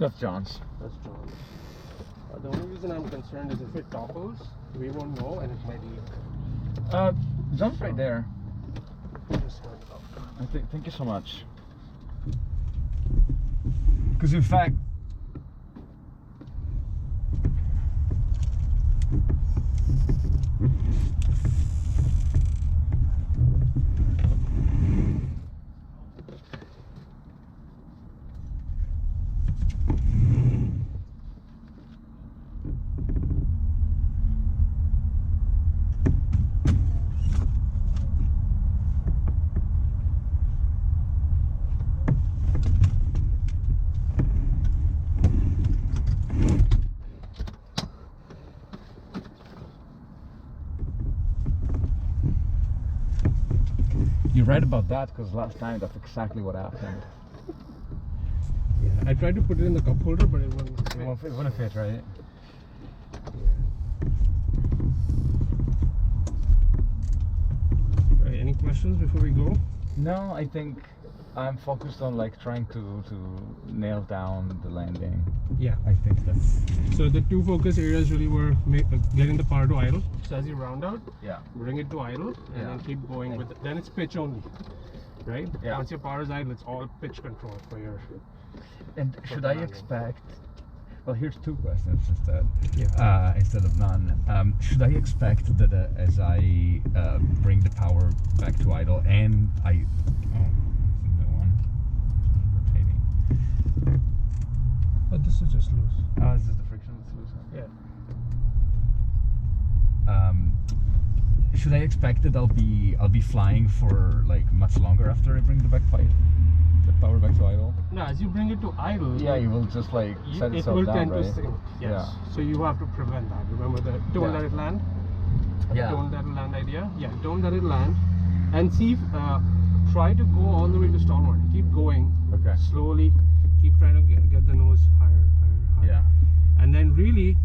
That's John's. That's John's. The only reason I'm concerned is if it topples, we won't know and it might leak. John's right there. Just turn it off. Thank you so much. Because in fact, you're right about that, because last time that's exactly what happened. Yeah, I tried to put it in the cup holder, but it wouldn't fit. It wouldn't fit, right? Right, any questions before we go? No, I think I'm focused on like trying to nail down the landing. Yeah. I think that's... So the two focus areas really were getting the power to idle. So as you round out, Yeah. bring it to idle, and then keep going with it. Then it's pitch only, right? Yeah. Once your power is idle, it's all pitch control for your... And should I expect... Well, here's two questions instead. Yeah. Instead of none. Should I expect that as I bring the power back to idle and I... Oh, the one rotating. But this is just loose. Oh, this is the friction that's loose. Yeah. Should I expect that I'll be flying for like much longer after I bring the power back to idle? No, as you bring it to idle, Yeah, you will just like set it itself will down, tend right? to sink. Yes. Yeah. So you have to prevent that. Remember the don't let it land. Yeah. Don't let it land idea. Yeah. Don't let it land, and see if try to go all the way to stall warning. Keep going. Okay. Slowly. Keep trying to get the nose higher. Yeah. And then really,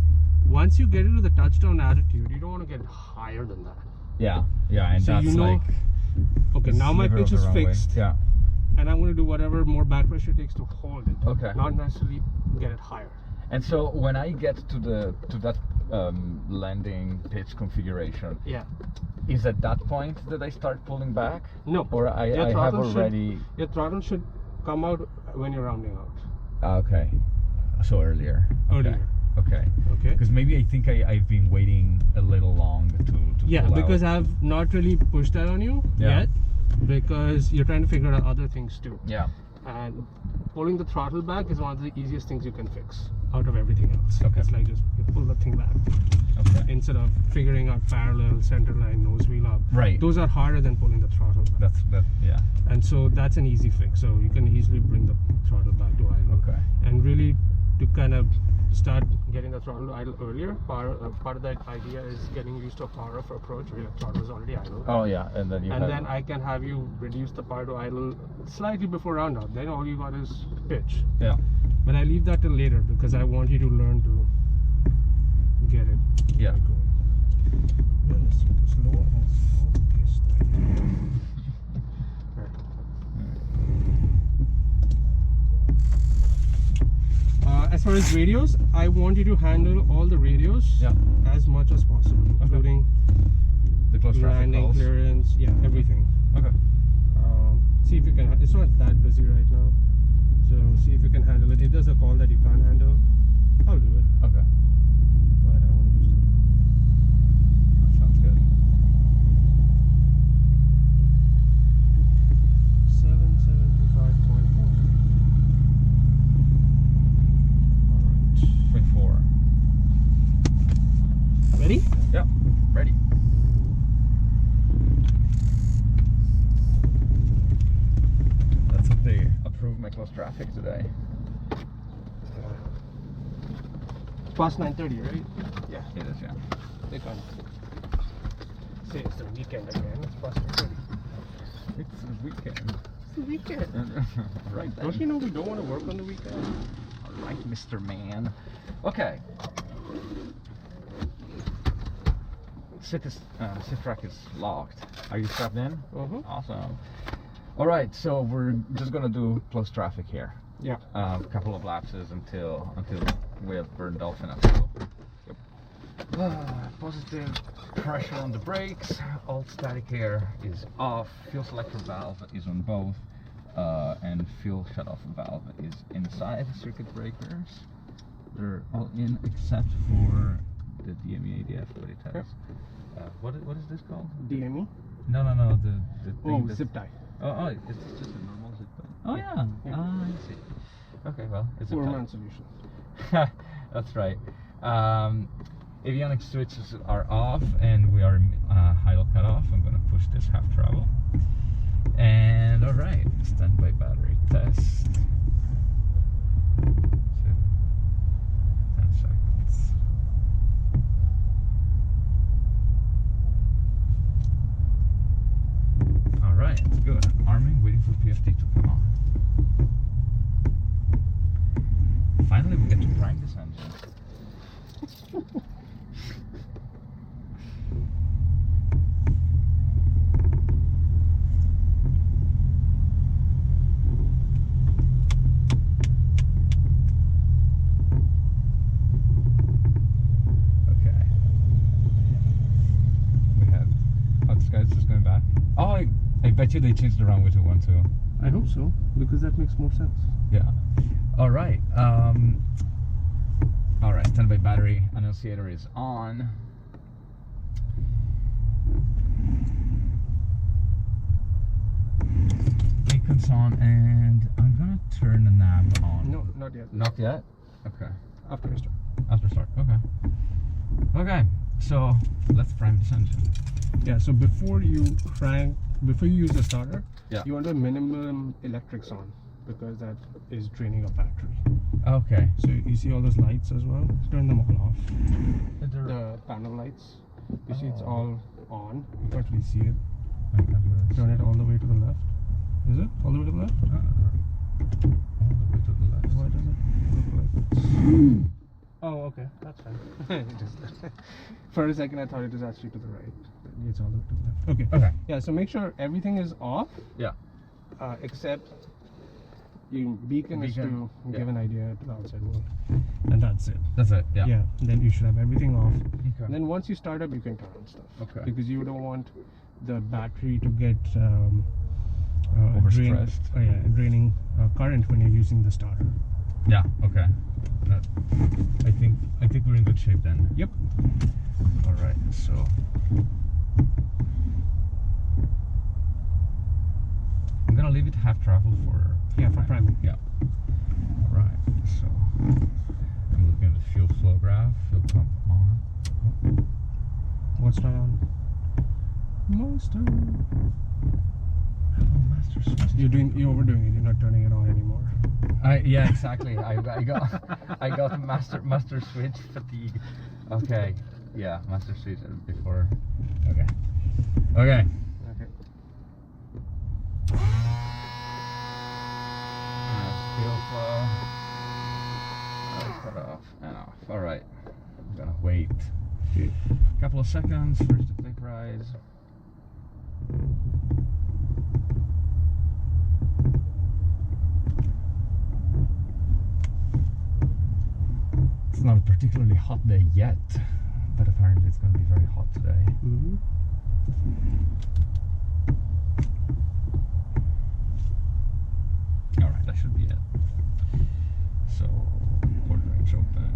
once you get into the touchdown attitude, you don't want to get higher than that. Yeah. Yeah. And So that's you know, like... okay, now my pitch is fixed. Yeah. And I'm going to do whatever more back pressure it takes to hold it. Okay. Not necessarily get it higher. And so when I get to that landing pitch configuration, Yeah. is at that point that I start pulling back? No. Or I have already... Your throttle should come out when you're rounding out. Okay. So earlier. Earlier. Okay. Okay. Because maybe I think I've been waiting a little long to Yeah, pull because out. I've not really pushed that on you yet, because you're trying to figure out other things too. Yeah. And pulling the throttle back is one of the easiest things you can fix out of everything else. Okay. It's like just you pull the thing back. Okay. Instead of figuring out parallel, center line, nose wheel up. Right. Those are harder than pulling the throttle back. Yeah. And so that's an easy fix. So you can easily bring the throttle back to idle. Okay. And really to kind of start getting the throttle to idle earlier. Part of that idea is getting used to a power off approach where your throttle is already idle. Oh yeah, and then then I can have you reduce the power to idle slightly before round out. Then all you got is pitch. Yeah. But I leave that till later because I want you to learn to get it. Yeah. As far as radios, I want you to handle all the radios as much as possible, including the close traffic landing, calls. clearance, everything. Okay. See if you can. It's not that busy right now, so see if you can handle it. If there's a call that you can't handle, I'll do it. Okay. But I want to just. That sounds good. 775.4. 24. Ready? Yep. Ready. That's what they approved my close traffic today. It's past 9:30, right? Yeah, it is. Yeah. They can't say it's the weekend again. It's past 9:30. It's the weekend. It's the weekend. Right. Don't you know we don't want to work on the weekend? All right, Mr. Man. Okay. Sit track is locked. Are you strapped in? Mm-hmm. Awesome. All right, so we're just gonna do close traffic here. Yeah. A couple of lapses until we have burned off enough fuel. Positive pressure on the brakes. All static air is off. Fuel selector valve is on both, and fuel shutoff valve is inside the circuit breakers. They're all in except for the DME ADF, but it has. What is this called? DME? No. The thing zip tie. Oh, it's just a normal zip tie. Oh yeah. I see. Okay, well, it's a Four-man solution. That's right. Avionics switches are off, and we are idle cut off. I'm gonna push this half travel. And all right, standby battery test. 10 seconds. All right, it's good. Arming, waiting for PFD to come on. Finally, we get to prime this engine. I bet you they changed the runway to 1-2. I hope so, because that makes more sense. Yeah. All right. All right. Standby battery annunciator is on. Beacon's on, and I'm gonna turn the nav on. No, not yet. Not yet. Okay. After we start. After start. Okay. Okay. So let's prime this engine. Yeah. So before you use the starter, yeah, you want a minimum electrics on, because that is draining a battery. Okay. So you see all those lights as well? Turn them all off. The panel lights. You see it's all on. You can't really see it. Turn it all the way to the left. Is it all the way to the left? All the way to the left. Why does it look like this? Oh, okay, that's fine. For a second, I thought it was actually to the right. It's all the way to the left. Okay. Okay. Yeah. So make sure everything is off. Yeah. Except beacon is to yeah, give an idea to the outside world, and that's it. That's it. Yeah. Yeah. Then you should have everything off. Okay. And then once you start up, you can turn on stuff. Okay. Because you don't want the battery to get overstressed. Draining current when you're using the starter. Yeah. Okay. I think we're in good shape then. Yep. All right. So. I'm gonna leave it half travel for priming. Yeah. All right. So I'm looking at the fuel flow graph. Fuel pump on. What's not on? Master. Oh, master switch. You're overdoing it. You're not turning it on anymore. Yeah, exactly. I got master switch fatigue. Okay. Yeah, master switch before. Okay. Okay. Fuel flow. Cut off and off. All right. I'm gonna wait a couple of seconds for it to click rise. It's not a particularly hot day yet, but apparently it's going to be very hot today. Mm-hmm. All right, that should be it. So, quarter range open.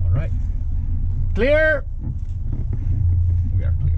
All right, clear. We are clear.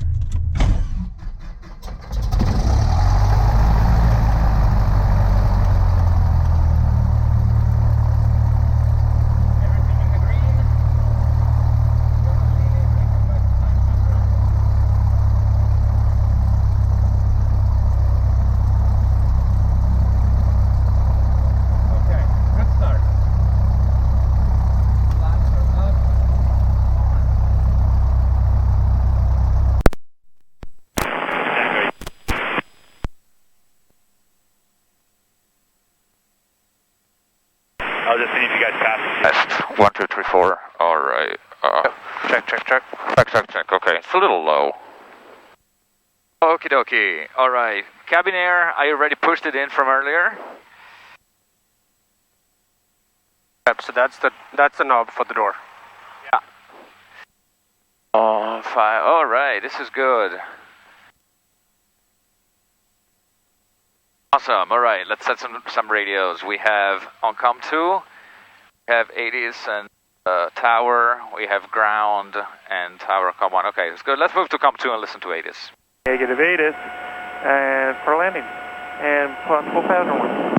I was just seeing if you guys passed. Test 1, 2, 3, 4. All right. Check. Check. Okay, it's a little low. Okie dokie. All right. Cabin air, I already pushed it in from earlier. Yep, so that's the knob for the door. Yeah. Oh, 5. All right, this is good. Awesome. All right, let's set some radios. We have on COM2, we have 80s and tower. We have ground and tower COM1. Okay, that's good. Let's move to COM2 and listen to 80s. Negative 80s, and for landing, and possible pattern 1.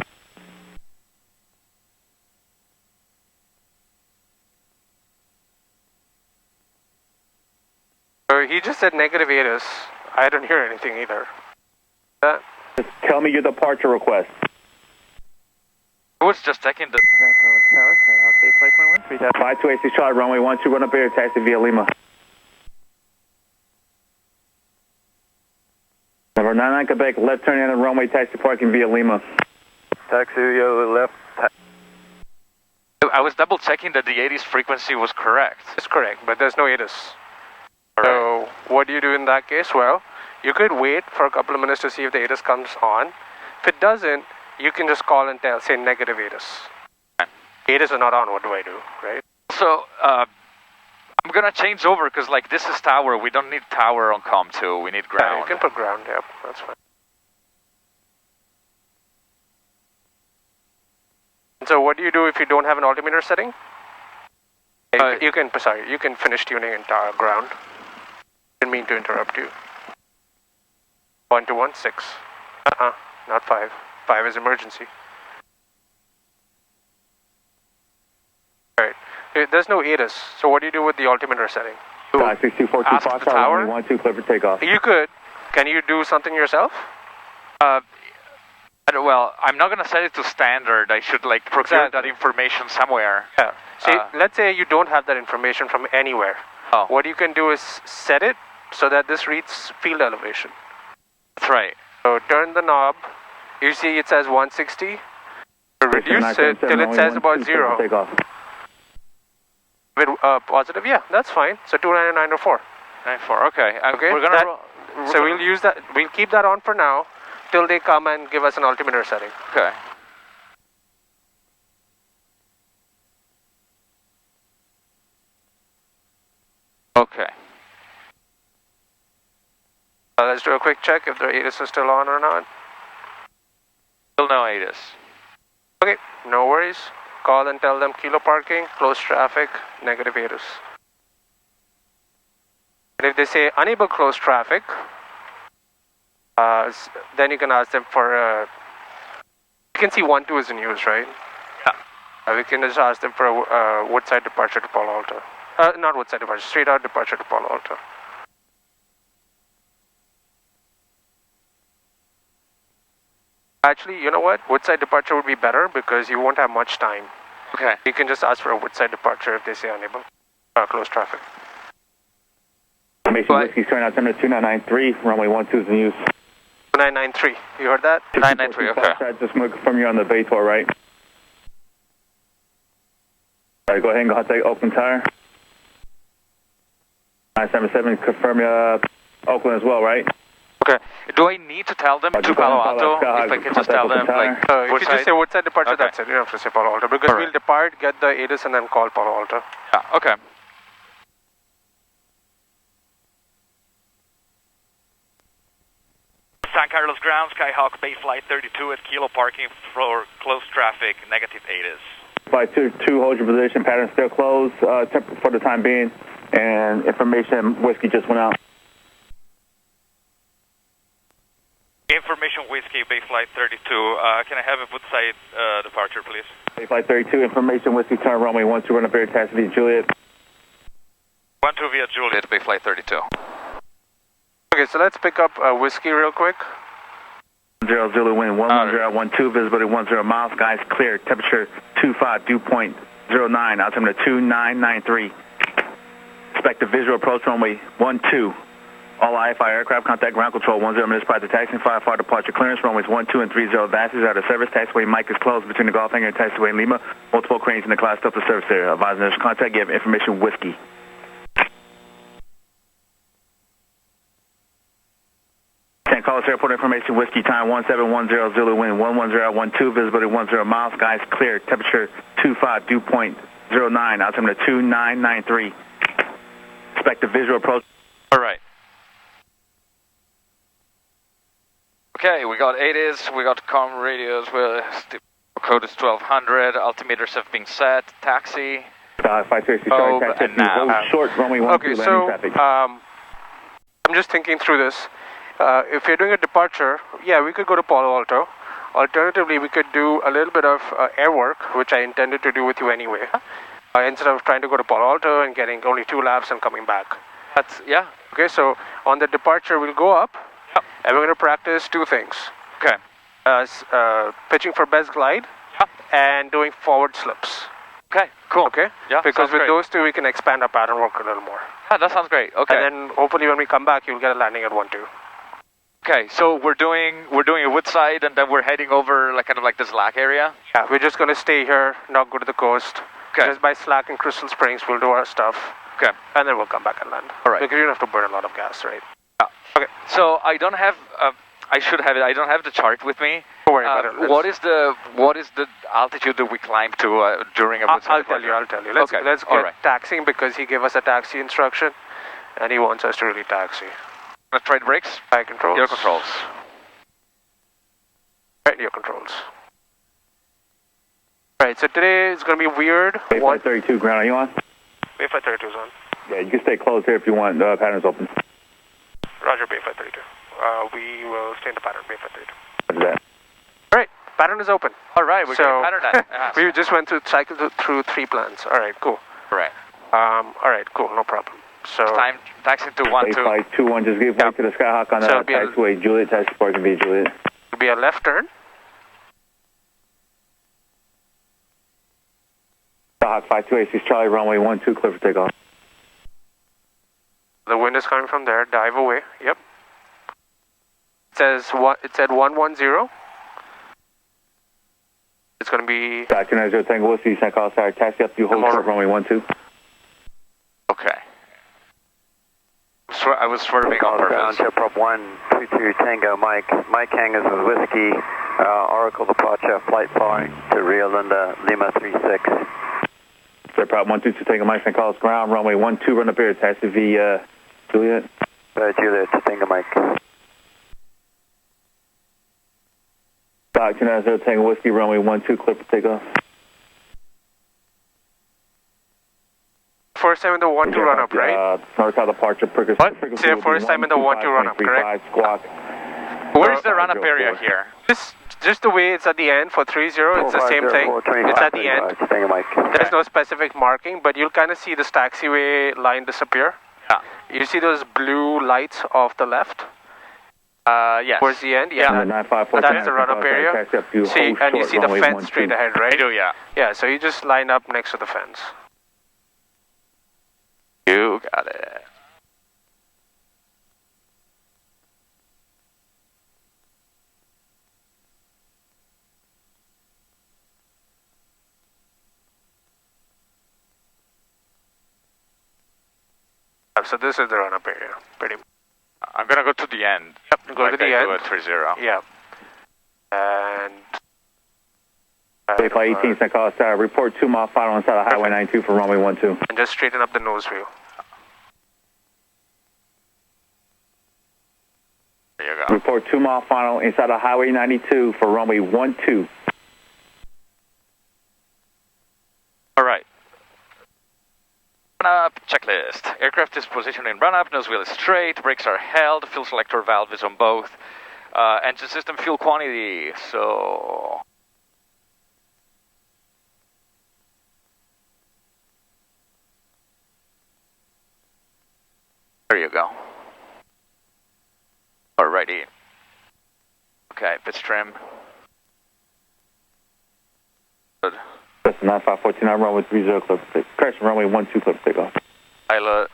So he just said negative 8s. I didn't hear anything either. Just tell me your departure request. I was just checking the... Tower, base flight 21, 5286 Charlie, runway 12, run up air, taxi via Lima. Number 99 Quebec, left turn in on runway, taxi parking via Lima. Taxi via left. I was double checking that the 80s frequency was correct. It's correct, but there's no 8s. All So right. what do you do in that case? Well, you could wait for a couple of minutes to see if the 8s comes on. If it doesn't, you can just call and say negative 8s. 8s are not on, what do I do, right? So, I'm gonna change over because like this is tower. We don't need tower on COM2. We need Yeah, ground. you can put ground, yep, that's fine. So what do you do if you don't have an altimeter setting? You can finish tuning entire ground. Didn't mean to interrupt you. 1 to 1, 6. Not 5. 5 is emergency. Alright. There's no 8s, so what do you do with the altimeter setting? 6242 Ask the tower? 12, clear for takeoff. You could. Can you do something yourself? Well, I'm not gonna set it to standard. I should like procure that information somewhere. Yeah. See, let's say you don't have that information from anywhere. Oh. What you can do is set it so that this reads field elevation. That's right. So turn the knob. You see it says 160. Reduce it till it says about 0. With positive, yeah, that's fine. So 29904. 94. Okay. Okay. We're gonna. So we'll use that. We'll keep that on for now, till they come and give us an altimeter setting. Okay. Okay. Let's do a quick check if the 8s are still on or not. Still no 8s. Okay, no worries. Call and tell them kilo parking, close traffic, negative 8s. And if they say unable close traffic, then you can ask them for, you can see 1-2 is in use, right? Yeah. We can just ask them for a Woodside departure to Palo Alto. Not Woodside departure, straight out departure to Palo Alto. Actually, you know what? Woodside departure would be better because you won't have much time. Okay. You can just ask for a Woodside departure if they say unable. Close traffic. Information Whiskey, starting out number 2993, runway 12 is in use. 2993, you heard that? 993, okay. Just want to confirm you're on the bay tour, right? Alright, go ahead and go take Oakland Tire. 977, confirm Oakland as well, right? Okay. Do I need to tell them to Palo Alto? If I can just tell them, like, if you just say Woodside departure, Okay. that's it. You don't have to say Palo Alto. Because we'll depart, get the 8s, and then call Palo Alto. Yeah, okay. San Carlos ground, Skyhawk Bay Flight 32 at Kilo parking for close traffic, negative 8s. Flight 22, hold your position, pattern still closed for the time being, and information Whiskey just went out. Information Whiskey Bay Flight 32, can I have a Woodside departure, please? Bay Flight 32, information Whiskey, turn runway 12, run up air, taxi via Juliet. 12 via Juliet. Bay Flight 32. Okay, so let's pick up Whiskey real quick. 0 Zulu wind 11012, visibility 10 miles, guys clear, temperature 25, dew point 09, altimeter 2993. Expect a visual approach runway 12, All IFI aircraft contact ground control 10 minutes prior to taxi, 5-5 departure clearance, runways 12 and 30 advances out of service. Taxiway Mike is closed between the Gulf Hangar and taxiway in Lima. Multiple cranes in the class up the service area. Advise initial contact, give information whiskey. San Carlos Airport information, whiskey time 1710 Zulu wind 11012, visibility 10 miles, skies clear, temperature 25, dew point 09, altimeter 2993. Expect a visual approach. All right. Okay, we got 80s, we got comm radios, the code is 1200, altimeters have been set, taxi. 530, Oh, taxi, and now. hold short, runway 12, Okay, landing so traffic. I'm just thinking through this. If you're doing a departure, yeah, we could go to Palo Alto. Alternatively, we could do a little bit of air work, which I intended to do with you anyway, instead of trying to go to Palo Alto and getting only 2 laps and coming back. That's, yeah. Okay, so on the departure, we'll go up, and we're going to practice 2 things. Okay. Pitching for best glide, and doing forward slips. Okay, cool. Okay? Yeah, because sounds with great. those 2, we can expand our pattern work a little more. Yeah, that sounds great. Okay. And then hopefully when we come back, you'll get a landing at 1-2. Okay, so we're doing a Woodside, and then we're heading over like kind of like the Slack area. Yeah, we're just going to stay here, not go to the coast. Okay. Just by Slack and Crystal Springs, we'll do our stuff. Okay. And then we'll come back and land. All right. Because you don't have to burn a lot of gas, right? Yeah. Okay. So I don't have. I should have it. I don't have the chart with me. Don't worry about it. What is the altitude that we climb to during a Woodside? I'll tell you. Let's all get right. taxiing because he gave us a taxi instruction, and he wants us to really taxi. Let's try the brakes. High controls. Your controls. Right, your controls. Right, so today is going to be weird. Bay 532, ground, are you on? Bay 532 is on. Yeah, you can stay closed here if you want, pattern's open. Roger, Bay 532. We will stay in the pattern, Bay 532. Roger that. All right, pattern is open. All right, we're going to pattern that. We just went through through 3 plans. All right, cool. Right. All right, cool, no problem. So Time taxing to 1-2. 8521, just give way to the Skyhawk on the taxiway, Juliet, taxi parking B, Juliet. it'll be a left turn. Skyhawk 528, Charlie, runway 12, clear for takeoff. The wind is coming from there. Dive away. Yep. It says what? It said 110. It's going to be. Gotcha, 90 Tango Whiskey, San Carlos Tower, taxi up to hold short, runway 12. Okay. I was swerving on purpose. Jet Prop 122 Tango Mike. Mike hangars with Whiskey. Oracle departure, flight following to Rio Linda, Lima 36. Jet Prop 122 Tango Mike, San Carlos ground, runway 12, run up here, taxi via Juliet. Juliet to Tango Mike. Gotcha, 90 Tango Whiskey, runway 12, clear for takeoff. First time in the 1-2 run up, right? North-south departure, What? It's your first time in the 1-2 run up, correct? Squawk. Where is the run-up area here? Just the way it's at the end for 30, it's the same thing. It's at the end. Tango Mike. There's no specific marking, but you'll kind of see this taxiway line disappear. Yeah. You see those blue lights off the left? Yes. Towards the end? Yeah. That's the run-up area. See, and you see the fence straight ahead, right? I do, yeah. Yeah, so you just line up next to the fence. You got it. So this is the run-up area, pretty much. I'm going to go to the end. Yep, go to the end. At 30. Yeah. And... Bay 518, San Carlos Tower, report 2 mile final inside of Highway 92 for runway 12. And just straighten up the nose wheel. There you go. Report 2 mile final inside of Highway 92 for runway 12. All right. Run-up checklist. Aircraft is positioned in run-up, nose wheel is straight, brakes are held, fuel selector valve is on both. Engine system fuel quantity, so... There you go. Alrighty. Okay, pitch trim. Good. That's 9549, runway 30, clear for takeoff. Correction, runway 12, clear for takeoff. Pilot.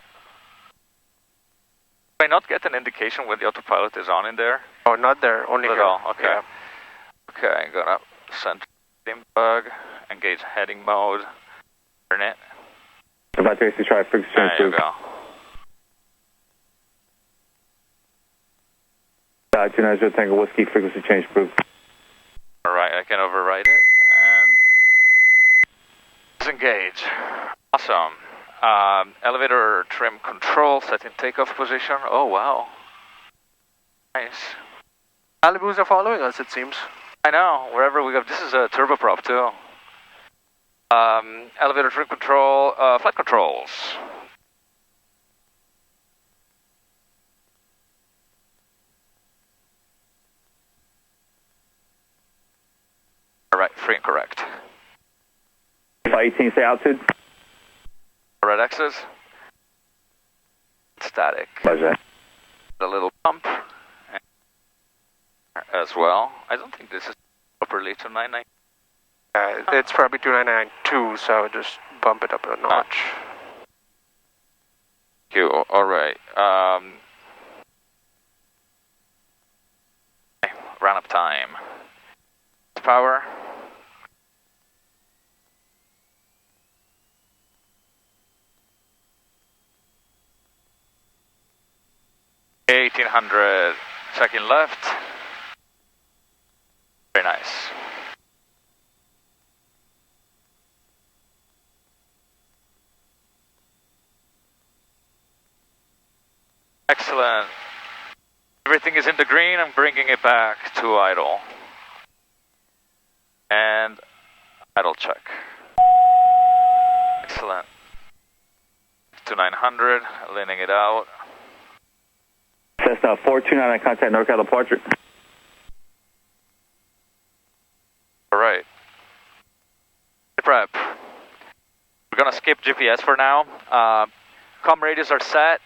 Do I not get an indication when the autopilot is on in there? Oh, not there, only At here. all, okay. Yeah. Okay, I'm gonna send heading bug, engage heading mode, turn it. About to try frequency change. There you go. 290 Tango Whiskey, frequency change approved. Alright, I can override it, and disengage. Awesome. Elevator trim control, set in takeoff position. Oh, wow. Nice. Malibus are following us, it seems. I know, wherever we go. This is a turboprop, too. Elevator trim control, flight controls. Alright, free and correct. 518, stay altitude. Red X's. Static. Roger. A little pump. As well. I don't think this is properly 299. It's probably 2992, so just bump it up a notch. Thank you. Alright. Run up time. Power. $1,800. Second left. Very nice. Excellent. Everything is in the green. I'm bringing it back to idle. And idle check. Excellent. To 900, leaning it out. Cessna 429, contact NorCal departure. Alright. Prep. We're gonna skip GPS for now. Com radios are set.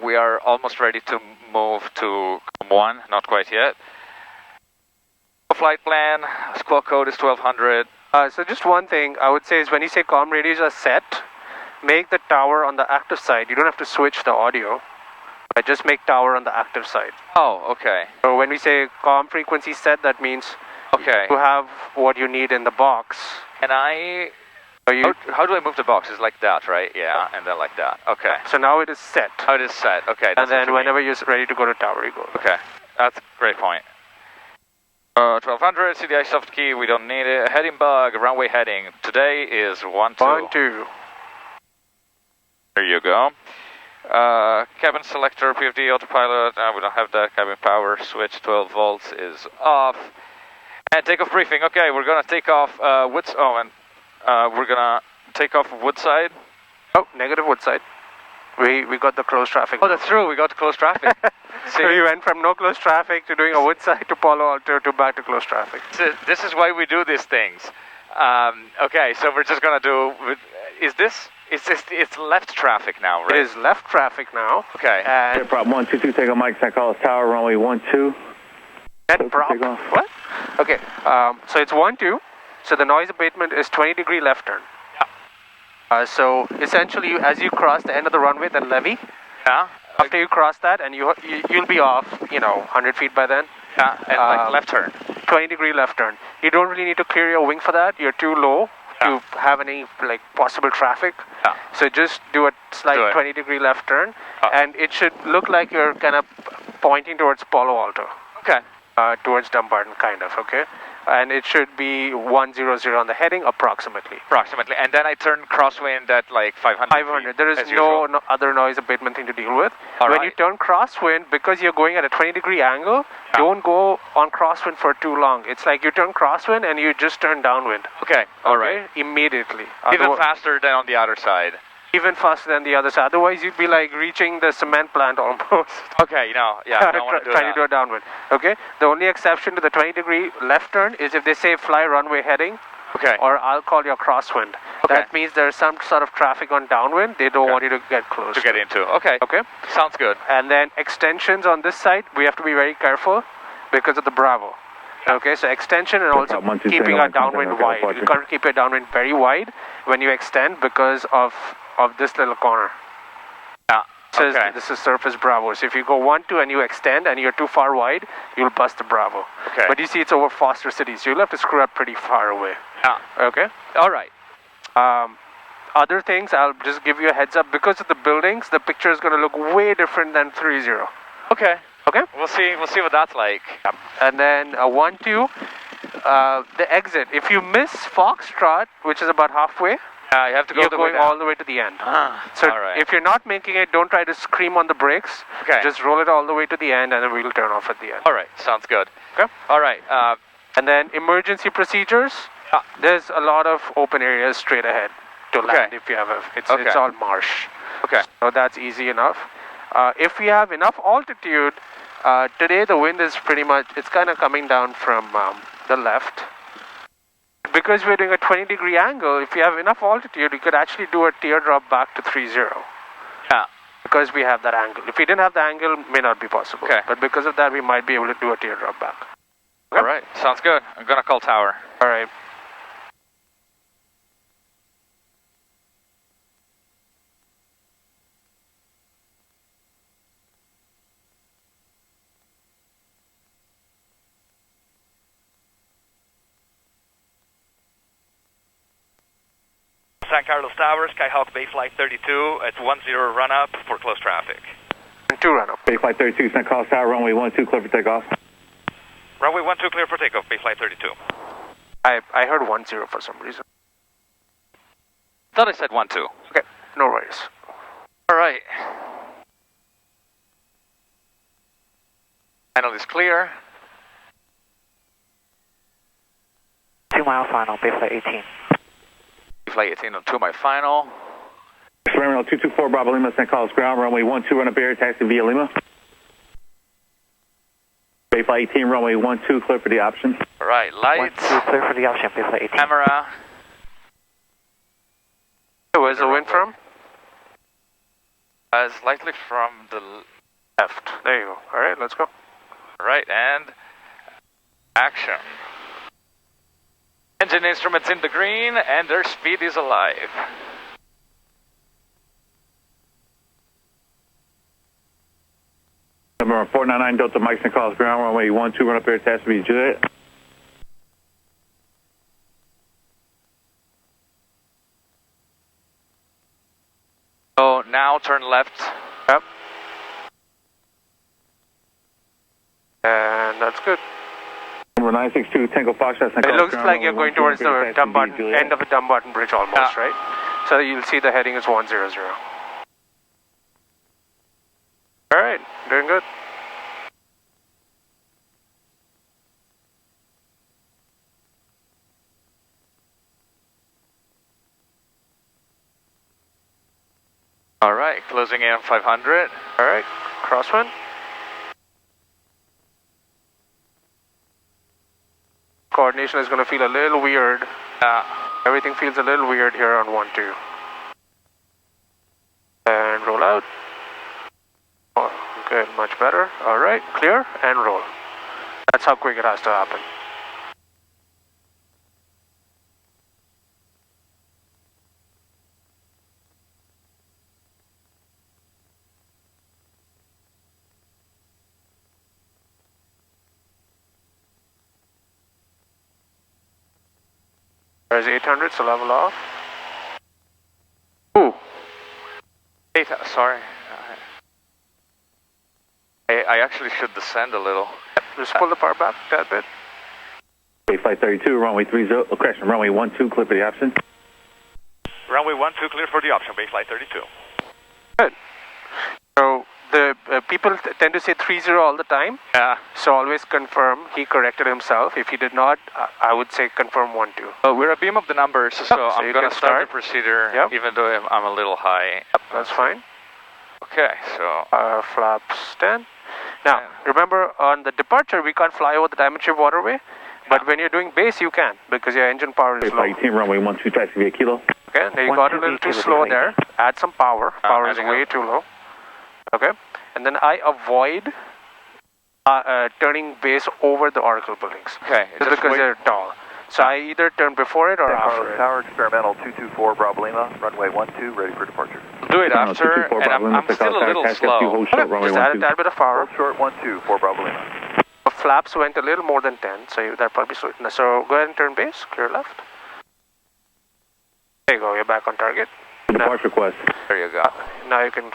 We are almost ready to move to COM1, not quite yet. Flight plan, squawk code is 1200. So just one thing I would say is when you say comm radios are set, make the tower on the active side. You don't have to switch the audio. But just make tower on the active side. Oh, okay. So when we say comm frequency set, that means okay. you have what you need in the box. And how do I move the boxes? Like that, right? Yeah, and then like that. Okay. So now it is set. Oh, it is set. Okay. And then whenever you're ready to go to tower, you go. Okay. That's a great point. 1200, CDI soft key, we don't need it. Heading bug, runway heading. Today is 12. 12. There you go. Cabin selector, PFD, autopilot, we don't have that. Cabin power switch, 12 volts is off. And takeoff briefing. Okay, we're gonna take off we're gonna take off Woodside. Oh, negative Woodside. We got the closed traffic. Oh, that's true. We got closed traffic. So we went from no closed traffic to doing a Woodside to Palo Alto to back to closed traffic. So this is why we do these things. Okay, so we're just gonna do. Is this? It's left traffic now, right? It is left traffic now. Okay. And prop 122, take on Mike, St. Carlos Tower, runway 12. And prop. What? Okay. So it's 12. So the noise abatement is 20-degree left turn. Yeah. So essentially, as you cross the end of the runway, then levy. Yeah. After you cross that, and you'll be off, 100 feet by then. Yeah. And like left turn. 20-degree left turn. You don't really need to clear your wing for that. You're too low to have any possible traffic. Yeah. So just do a slight 20-degree left turn, and it should look like you're kind of pointing towards Palo Alto. Okay. Towards Dumbarton, kind of. Okay. And it should be 100 on the heading, approximately. Approximately. And then I turn crosswind at like 500. 500. There is no other noise abatement thing to deal with. When you turn crosswind, because you're going at a 20-degree angle, don't go on crosswind for too long. It's like you turn crosswind and you just turn downwind. Okay. All right. Immediately. Even faster than on the other side. Even faster than the other side. Otherwise, you'd be like reaching the cement plant almost. Okay, trying to do a downwind. Okay. The only exception to the 20-degree left turn is if they say fly runway heading. Okay. Or I'll call your crosswind. Okay. That means there's some sort of traffic on downwind. They don't want you to get close. To get into. Okay. Okay. Sounds good. And then extensions on this side, we have to be very careful because of the Bravo. Okay, so extension and also keeping our downwind wide. You can't keep your downwind very wide when you extend because of this little corner. Yeah. Says Okay. this is surface Bravo. So if you go 1-2 and you extend and you're too far wide, you'll bust the Bravo. Okay. But you see it's over Foster City, so you'll have to screw up pretty far away. Yeah. Okay? All right. Other things, I'll just give you a heads up. Because of the buildings, the picture is going to look way different than 3-0. Okay. Okay? We'll see what that's like. And then 1-2, the exit. If you miss Foxtrot, which is about halfway, You have to go you're the way going down. all the way to the end. So, So all right. if you're not making it, don't try to scream on the brakes. Okay. Just roll it all the way to the end and then we'll turn off at the end. All right. Sounds good. Okay? All right. And then emergency procedures. There's a lot of open areas straight ahead to land if you have it's all marsh. Okay. So that's easy enough. If we have enough altitude, today the wind is pretty much, it's kind of coming down from the left. Because we're doing a 20-degree angle, if you have enough altitude, you could actually do a teardrop back to 3-0. Yeah. Because we have that angle. If we didn't have the angle, it may not be possible. Okay. But because of that, we might be able to do a teardrop back. Okay? All right. Sounds good. I'm gonna call tower. All right. San Carlos Tower, Skyhawk Bay Flight 32 at 10 run up for close traffic. 2 run up. Bay Flight 32, San Carlos Tower, runway 12, clear for takeoff. Runway 12 clear for takeoff, Bay Flight 32. I heard 1-0 for some reason. Thought I said 1-2. Okay, no worries. All right. Panel is clear. 2 mile final, Bay Flight 18. Flight 18 on 2 my final. Terminal 224 Bravo Lima, San Carlos ground, runway 12, run up air, taxi via Lima. Bay Flight 18, runway 12, clear for the option. All right, lights, 12 clear for the option, Bay Flight 18. camera. Where's the wind from? Slightly from the Left. There you go. All right, let's go. right, and action. Engine instruments in the green, and their speed is alive. Number 499 Delta Mike, San Carlos ground, runway 12, run up air, taxi via Juliet. So now turn left. Yep. And that's good. Number 962 Tango Foxtrot, San It Carlos looks ground, like you're runway going towards 12, the taxi via Dumbarton, Juliet. end of the Dumbarton Bridge almost, right? So you'll see the heading is 100. All right, doing good. All right, closing in 500. All right, crosswind. Coordination is going to feel a little weird. Everything feels a little weird here on 1-2. And roll out. Oh, good, much better. All right, clear and roll. That's how quick it has to happen. There's 800, so level off. Ooh. Sorry. I actually should descend a little. Just pull the power back a tad bit. Bay Flight 32, runway 30, correction, runway 12, clear for the option. Runway 12 clear for the option, Bay Flight 32. Good. So the people tend to say 30 all the time. Yeah. So always confirm. He corrected himself. If he did not, I would say confirm 1-2. We're a beam of the numbers, so so I'm you going can to start the start. procedure, Yep. even though I'm a little high. That's fine. Okay, so Flaps 10. Now, remember on the departure, we can't fly over the Diamond Ship waterway. But when you're doing base, you can, because your engine power Bay is low. Flight 18, runway 12, taxi via Kilo. Okay, now you got a little too slow there. Add some power. Power is way too low. Okay, and then I avoid turning base over the Oracle buildings. okay, Just because wait. they're tall. So I either turn before it or after it. Tower, experimental 224 Bravo Lima, runway 12, ready for departure. Do it after, and I'm still a little slow. Just add a tad bit of power. Short 12 for Bravo Lima. The flaps went a little more than 10, so that probably so. So go ahead and turn base, clear left. There you go, you're back on target. Departure request. There you go. Now you can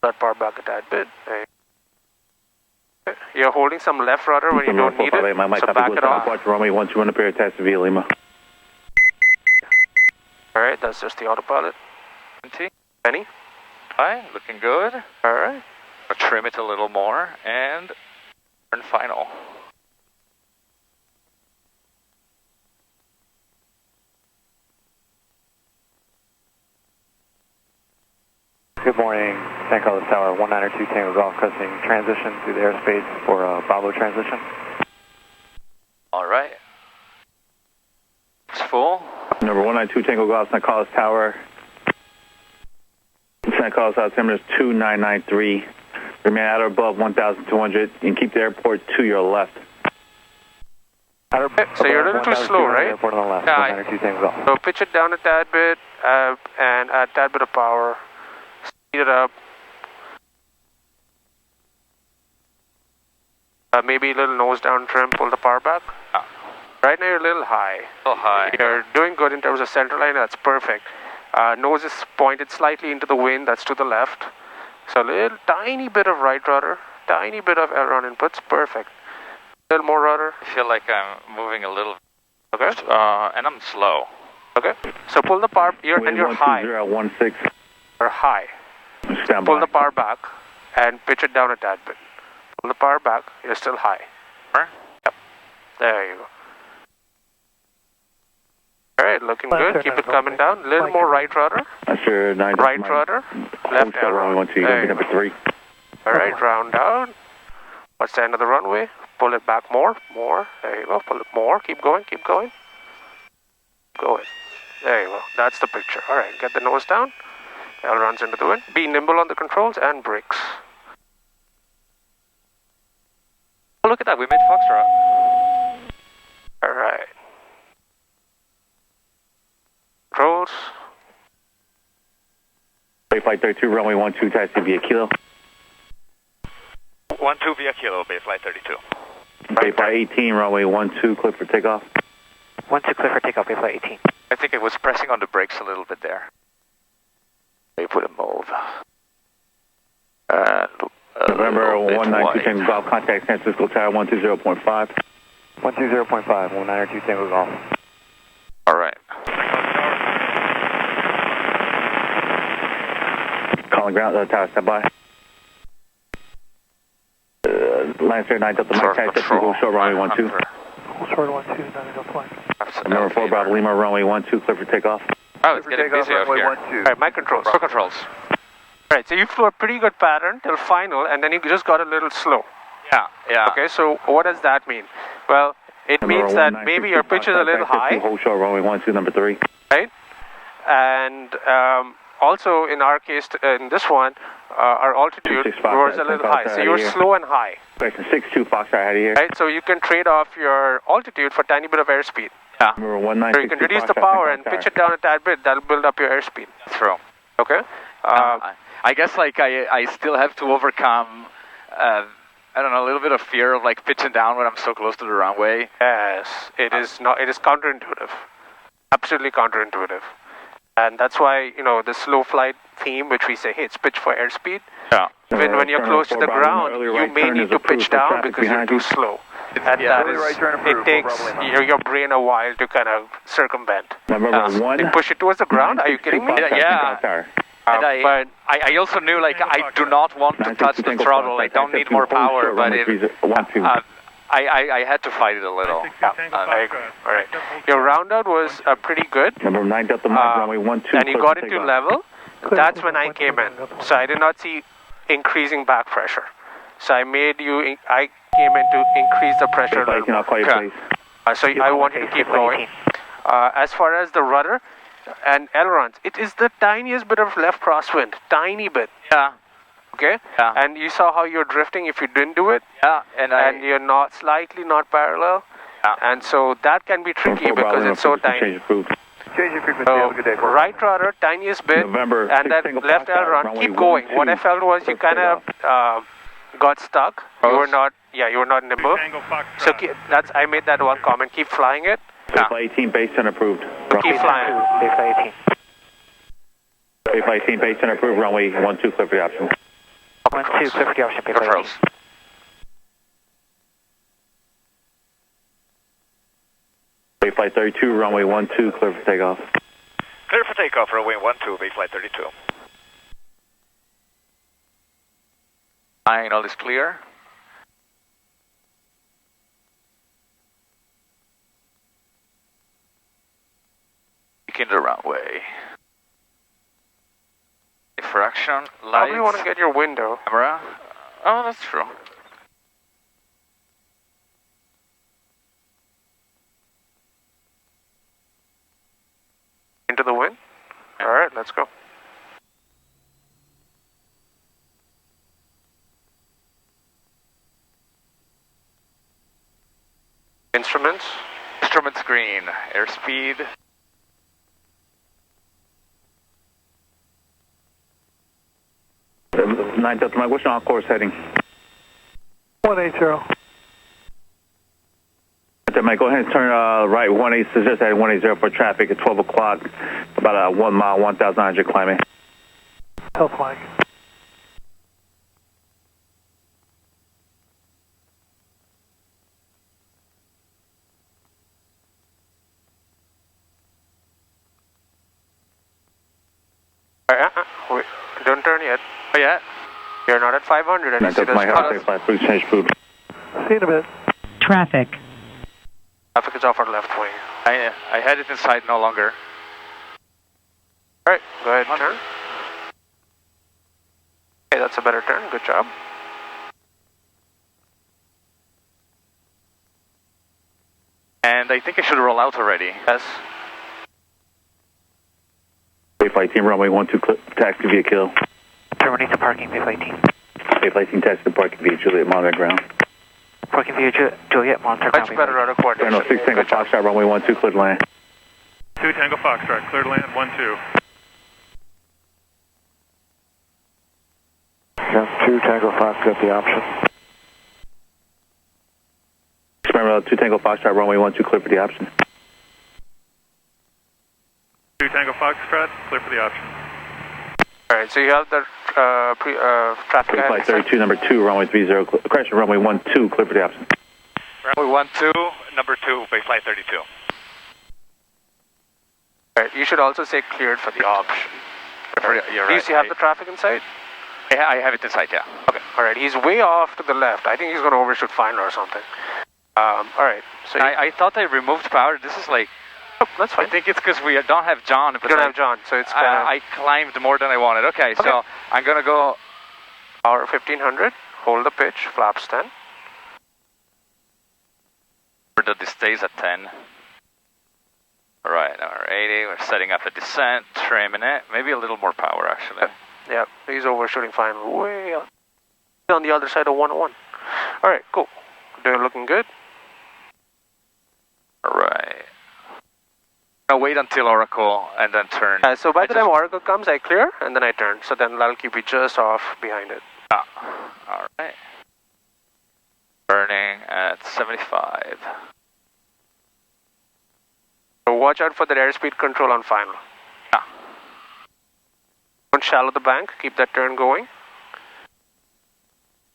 that power back a tad bit. You're holding some left rudder when you don't need it, so back it off. Departure runway 12 on the pair taxi via Lima. Alright, that's just the autopilot. Penny? Fine, looking good. Alright. I'll trim it a little more and turn final. Good morning, San Carlos Tower, 192 Tango Golf, cresting transition through the airspace for Bravo transition. All right. It's full. Number 192 Tango Golf, San Carlos Tower. San Carlos altimeter is 2993. Remain at or above 1,200 and keep the airport to your left. So you're a little too slow, right? Airport on the left, Yeah, 192 Tango Golf. So pitch it down a tad bit and add a tad bit of power. Speed it up. Maybe a little nose down trim, pull the power back. Right now you're a little high. A little high. You're doing good in terms of center line, that's perfect. Nose is pointed slightly into the wind, that's to the left. So a little tiny bit of right rudder, tiny bit of aileron inputs, perfect. A little more rudder. I feel like I'm moving a little. Okay. And I'm slow. Okay. So pull the power, you're high. 12016. You're high. Stand Pull by. the power back and pitch it down a tad bit. Pull the power back, you're still high. Yep. There you go. Alright, looking good. Keep it coming down. A little more right rudder. Sure, Right rudder. Left aileron. There you go. 3. Alright, round down. What's the end of the runway? Pull it back more. More. There you go. Pull it more. Keep going. Keep going. Going. There you go. That's the picture. Alright, get the nose down. Ailerons into the wind. Be nimble on the controls and brakes. Oh, look at that. We made Foxtrot. Alright. Controls. Flight 32, runway 12, taxi via Kilo. 12 via Kilo, base flight 32. Flight 18, runway 12, clear for takeoff. 12 clear for takeoff, base flight 18. I think it was pressing on the brakes a little bit there. They put a move. November 192 Tango Golf, contact San Francisco Tower 120.5. 120.5, 192 Tango Golf. All right. Calling ground, tower, stand by. Lancer 9 Delta Mike, taxi to short runway 12. Short 12, 9 Delta Mike. Number 4 Bravo Lima, runway 12, clear for takeoff. Oh, it's getting busy out here. Alright, my controls. Pro controls. Alright, so you flew a pretty good pattern till final and then you just got a little slow. Yeah, yeah. Okay, so what does that mean? Well, it means that maybe your pitch is a little high. Hold short runway 12, number 3. Right? And also in our case, in this one, our altitude was a little high. So you're slow and high. Question 62 Foxtrot out of here. Right? So you can trade off your altitude for a tiny bit of airspeed. Yeah. Number So 192 you can reduce the power and pitch it down a tad bit. That'll build up your airspeed. True. Okay? I guess like I still have to overcome, I don't know, a little bit of fear of like pitching down when I'm so close to the runway. Yes, it is not. It is counterintuitive. Absolutely counterintuitive. And that's why, you know, the slow flight theme, which we say, hey, it's pitch for airspeed. Yeah. Even when you're close to the ground, you may need to pitch down because you're too slow. And that is, it takes your brain a while to kind of circumvent. Number 1. You push it towards the ground? Are you kidding me? Yeah. And I also knew like I do not want to touch the throttle. I don't need more power, but I had to fight it a little. I agree. All right. Your round out was pretty good. Number 9 Delta Mike, runway 12. And you got into level. That's when I came in. So I did not see increasing back pressure. So I came in to increase the pressure a little more. So I wanted to keep going. As far as the rudder and ailerons, it is the tiniest bit of left crosswind. Tiny bit. Yeah. Okay? Yeah. And you saw how you're drifting if you didn't do it. Yeah. And you're not parallel. And so that can be tricky because it's so tiny. Change approved. Change your frequency. So Have a good day. right rudder, tiniest bit, November, and then Tango left Foxtrot, aileron, runway keep going. 12, What I felt was you kind of got stuck. You were not, you were not nimble. So I made that one comment. Keep flying it. Bayfly 18, base and approved. Keep flying. Bayfly 18. Bayfly 18, base and approved. Runway 12, clear for the option. 12, clear for the option. Bayfly 18. Bayfly 32, runway 12, clear for takeoff. Clear for takeoff, runway 12, Bayfly 32. All is clear. Begin the runway. Diffraction, lights. Probably want to get your window. Camera. Oh, that's true. Into the wind. All right, let's go. Instruments. Instruments green. Airspeed. 9 Delta Mike, what's your on-course heading? 180. Delta Mike, go ahead and turn right 18, suggest heading 180 for traffic at 12 o'clock, about a 1 mile, 1,900 climbing. Health Mike. Wait, don't turn yet. Oh, yeah. You're not at 500. And 9 Delta Mike, have a safe flight, please change food. See you in a bit. Traffic. Traffic is off our left wing. I had it inside no longer. All right, go ahead and turn. Okay, that's a better turn. Good job. And I think I should roll out already. Yes. Bayfly team, runway 12, taxi via kill. Terminate the parking, Bayfly 18. Bayfly team, taxi the parking via Juliet, monitor ground. Parking via Juliet, monitor ground. Much better rudder coordination. Channel 6 Tango Foxtrot, runway 12, cleared land. 2 Tango Foxtrot, cleared land, 12. Yeah, 2 Tango Fox, got the option. Remember, 2 Tango Foxtrot, runway 12, clear for the option. 2 Tango Foxtrot, clear for the option. All right, so you have the traffic Bayfly ahead. 32, number 2, runway 30, correction, runway 12, clear for the option. Runway 12, number 2, Bayfly 32. All right, you should also say cleared for the option. You're Do you right. see have the traffic inside? I have it inside, yeah. Okay, all right, he's way off to the left. I think he's going to overshoot final or something. All right, so I thought I removed power. This is like... oh, that's fine. I think it's because we don't have John. You don't have John, so it's kind of... I climbed more than I wanted. Okay, so I'm going to go... Power 1500, hold the pitch, flaps 10. That this stays at 10. Alright, number 80, we're setting up a descent, trimming it. Maybe a little more power, actually. Yeah, he's overshooting final way up. On the other side of 101. All right, cool. They're looking good. Alright. I'll wait until Oracle and then turn. So by the time Oracle comes, I clear and then I turn. So then that'll keep you just off behind it. Alright. Burning at 75. So watch out for that airspeed control on final. Don't shallow the bank, keep that turn going.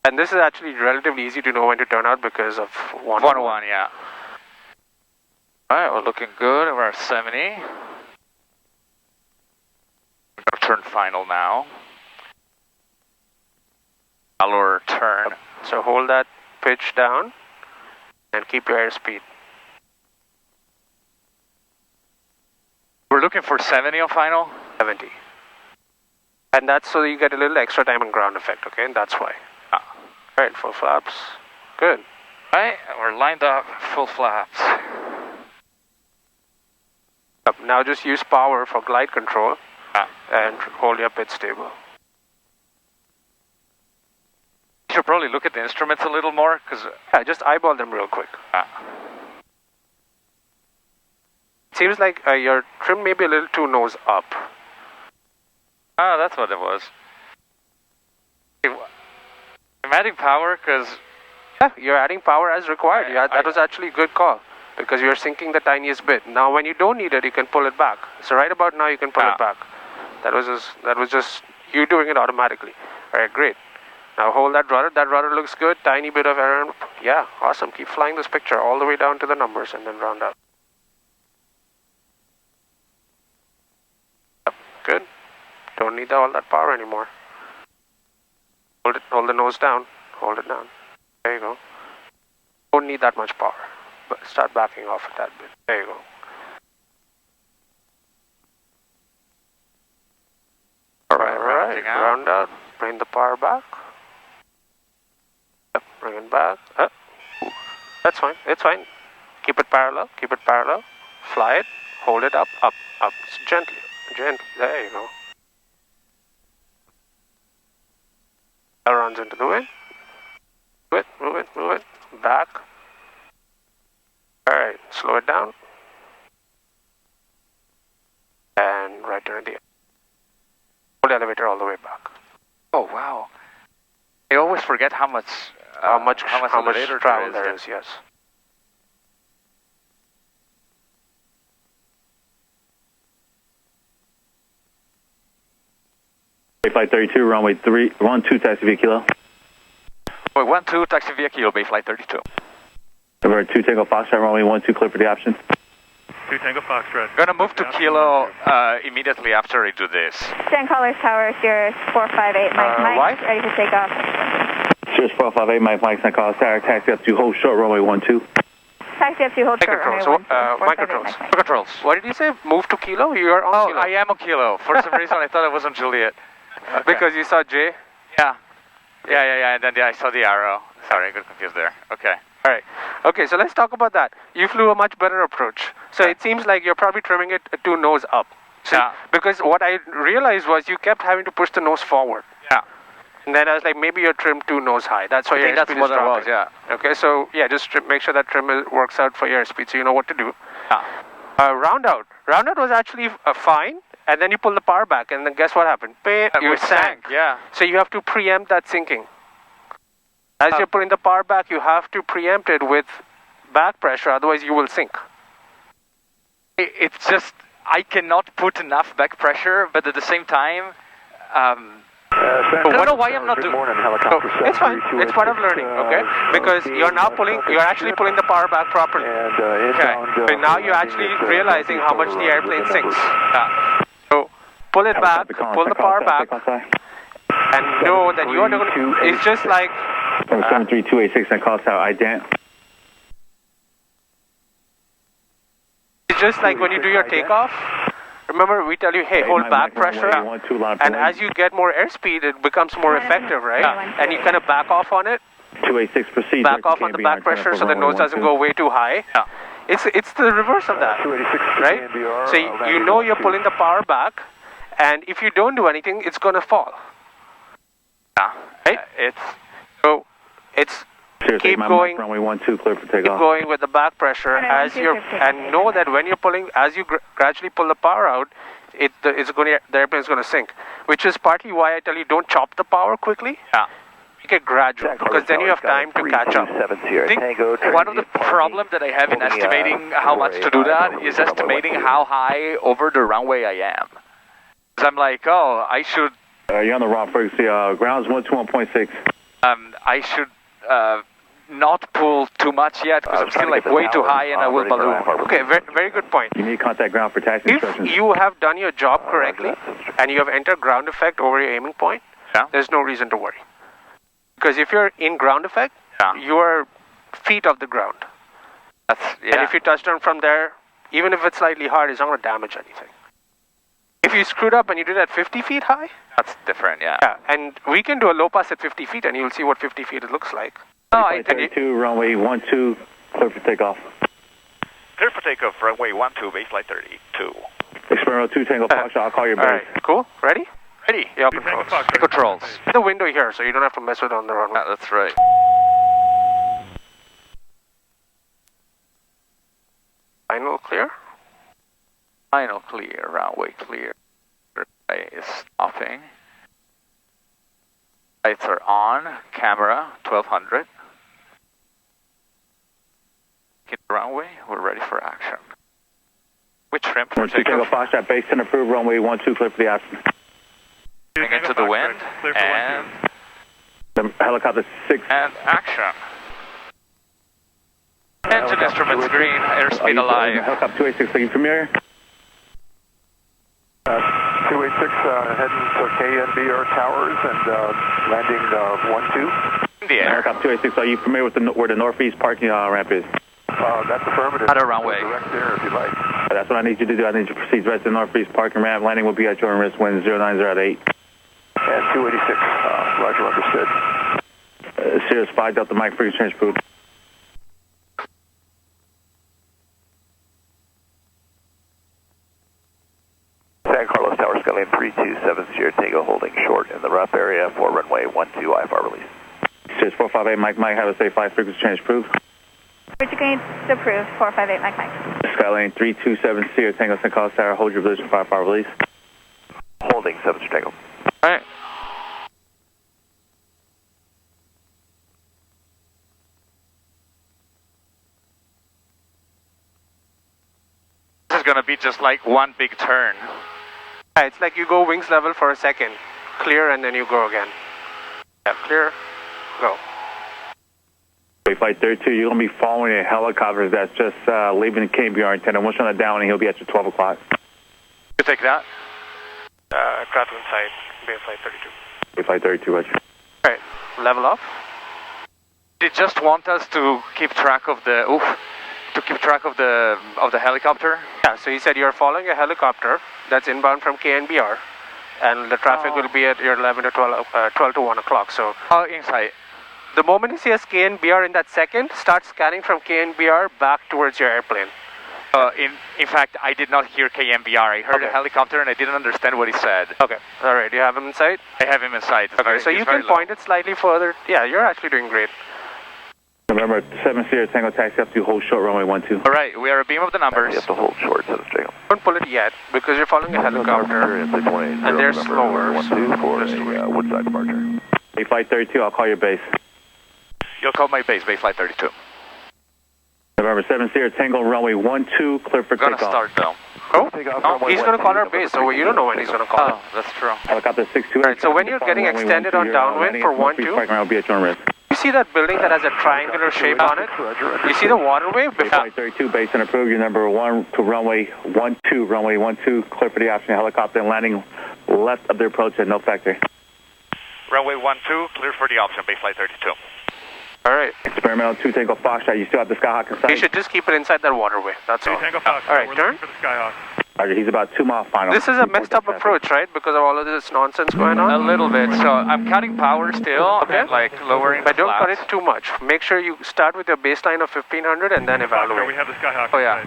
And this is actually relatively easy to know when to turn out because of 101, yeah. Alright, we're looking good. We're at 70. We're going to turn final now. Our turn. So hold that pitch down and keep your airspeed. We're looking for 70 on final? 70. And that's so you get a little extra time and ground effect, okay? And that's why. Alright, full flaps. Good. Alright, we're lined up, full flaps. Now just use power for glide control and hold your pitch stable. You should probably look at the instruments a little more, because... Yeah, just eyeball them real quick. seems like your trim may be a little too nose up. Oh, that's what it was. I'm adding power because... Yeah, you're adding power as required. That was actually a good call because you're sinking the tiniest bit. Now, when you don't need it, you can pull it back. So right about now, you can pull it back. That was just you doing it automatically. All right, great. Now hold that rudder. That rudder looks good. Tiny bit of error. Yeah, awesome. Keep flying this picture all the way down to the numbers and then round out. Good. Don't need all that power anymore. Hold the nose down. Hold it down. There you go. Don't need that much power. But start backing off a tad bit. There you go. Alright. Round out. Bring the power back. Bring it back. That's fine. It's fine. Keep it parallel. Keep it parallel. Fly it. Hold it up. Up. Gently. There you go. That runs into the wind. Move it. Back. Alright. Slow it down. And right turn at the end. Hold the elevator all the way back. Oh, wow. I always forget how much travel there is, yes. Flight 32, runway 12, taxi via Kilo. Runway 12, taxi via Kilo, Bayflight 32. Over 2 Tango Foxtrot, runway 12, clear for the option. 2 Tango Foxtrot. Gonna move to Kilo immediately after I do this. Stand callers tower, Sirius 458, Mike, ready to take off. Sirius 458, Mike, St. Carlos Tower, taxi up to hold short, runway 12. Taxi up to hold short, runway 12. Mike controls. What did you say? Move to Kilo? You are on Kilo. I am on Kilo. For some reason, I thought I was on Juliet. Okay. Because you saw J? Yeah. And then I saw the arrow. Sorry, I got confused there. Okay. All right. Okay, so let's talk about that. You flew a much better approach. So it seems like you're probably trimming it to nose up. So, because what I realized was you kept having to push the nose forward. Yeah. And then I was like, maybe you're trimmed too nose high. That's why your airspeed is dropping. That's what it was, yeah. Okay, so yeah, just make sure that trim works out for your airspeed so you know what to do. Yeah. Round out was actually fine. And then you pull the power back, and then guess what happened? You sank. Yeah. So you have to preempt that sinking. As you're pulling the power back, you have to preempt it with back pressure, otherwise you will sink. It's just, I cannot put enough back pressure, but at the same time, I don't know why I'm not doing it. It's fine. It's part of learning, okay? Because you're actually pulling the power back properly. Okay. So now you're actually realizing how much the airplane sinks. So pull it back, pull the power back, and know that you are going to. It's just like. 73286 and cost out ident. It's just like when you do your takeoff. Remember, we tell you, hey, hold back pressure, and as you get more airspeed, it becomes more effective, right? And you kind of back off on it. 286 proceed. Back off on the back pressure so the nose doesn't go way too high. It's the reverse of that, right? So you know you're pulling the power back, and if you don't do anything, it's going to fall. Right? Keep going. Runway 12, clear for takeoff. Keep going with the back pressure and know that when you're pulling, as you gradually pull the power out, the airplane's going to sink. Which is partly why I tell you don't chop the power quickly. Yeah. Make it gradual because then you have time to catch up. I think one of the problems that I have in estimating how much to do that is estimating how high over the runway I am. Because I'm like, I should. You're on the wrong frequency. Ground's 121.6. I should not pull too much yet because I'm still like way too high and I will balloon. Okay, very good point. You need to contact ground for taxi instructions. If you have done your job correctly and you have entered ground effect over your aiming point, there's no reason to worry. Because if you're in ground effect, you are feet off the ground. And if you touch down from there, even if it's slightly hard, it's not going to damage anything. If you screwed up and you did it at 50 feet high, that's different, yeah. And we can do a low pass at 50 feet and you'll see what 50 feet it looks like. I 32, runway 12, clear for takeoff. Clear for takeoff, runway 12, Bayflight 32. Experimental 2 Tango Foxtrot, I'll call your base. Alright, cool. Ready? Ready. Yeah, controls. The window here, so you don't have to mess with it on the runway. That's right. Final clear. Final clear, runway clear. Runway is stopping. Lights are on, camera 1200. Hit the runway, we're ready for action. Which trim for takeoff? Foxtrot, base and approved, runway 12, clear for the action. Getting into the wind, and The helicopter 6. and action. Engine instruments green, airspeed alive. Helicopter 286, are you familiar? 286 heading to KMRY towers and landing 12. In the air. Helicopter 286, are you familiar with where the northeast parking ramp is? That's affirmative. At a runway. Direct there if you like. That's what I need you to do. I need you to proceed right to the northeast parking ramp. Landing will be at your risk, wind 09008. And 286, roger, understood. Sirius 5 Delta Mike, frequency change food. San Carlos Tower, Skyline 3270 Tango holding short in the rough area for runway 12 IFR release. Sirius 458 Mike, have a safe flight, frequency change approved. Bridge gains approved, 458 Mike. Skyline 3270 Tango San Carlos Tower, hold your position for IFR release. Holding 7 Tango. Alright. This is gonna be just like one big turn. Yeah, it's like you go wings level for a second, clear, and then you go again. Yeah, clear, go. Flight 32, you're going to be following a helicopter that's just leaving the KMRY antenna. Once you're on the down, and he'll be at your 12 o'clock. You take that? Craft inside, base flight 32. Flight 32, roger. Alright, level off. They just want us to keep track of the the helicopter. Yeah, so he said you're following a helicopter that's inbound from KMRY, and the traffic will be at your 11 to 12 to 1 o'clock. So Inside. the moment he sees KMRY in that second, start scanning from KMRY back towards your airplane. In fact, I did not hear KMRY. I heard a helicopter and I didn't understand what he said. Okay, alright, you have him in sight? I have him in sight. Okay, so you can point it slightly further. Yeah, you're actually doing great. November 7 Sierra Tango taxi up to hold short runway 12. Alright, we are a beam of the numbers. You have to hold short 7 Tango. Don't pull it yet because you're following a helicopter and they're slower. 12 for a Woodside departure. Hey, Flight 32, I'll call your base. You'll call my base flight 32. November 7 Sierra Tango runway 12, clear for We're gonna takeoff. start though. Oh, no, he's going to call our base, so you don't know when he's going to call it. That's true. Helicopter 628. Right, so when you're getting extended on downwind for 12, will be at your risk. you see that building that has a triangular shape on it? You see the waterway? Flight 32, base and approved. Your number 1 to runway 12, runway 12, clear for the option helicopter and landing left of the approach at no factor. Runway 12, clear for the option, base flight 32. Alright. Experimental 2 Tango Foxtrot, you still have the Skyhawk in sight? You should just keep it inside that waterway, that's all. Tango Fox, Alright, we're turn. looking for the Skyhawk. Roger, he's about 2 mile final. This is a messed up approach, right? Because of all of this nonsense going on? A little bit. So I'm cutting power still, and like lowering But the don't cut flaps. it too much. Make sure you start with your baseline of 1500 and then We evaluate. have the Skyhawk. Oh yeah.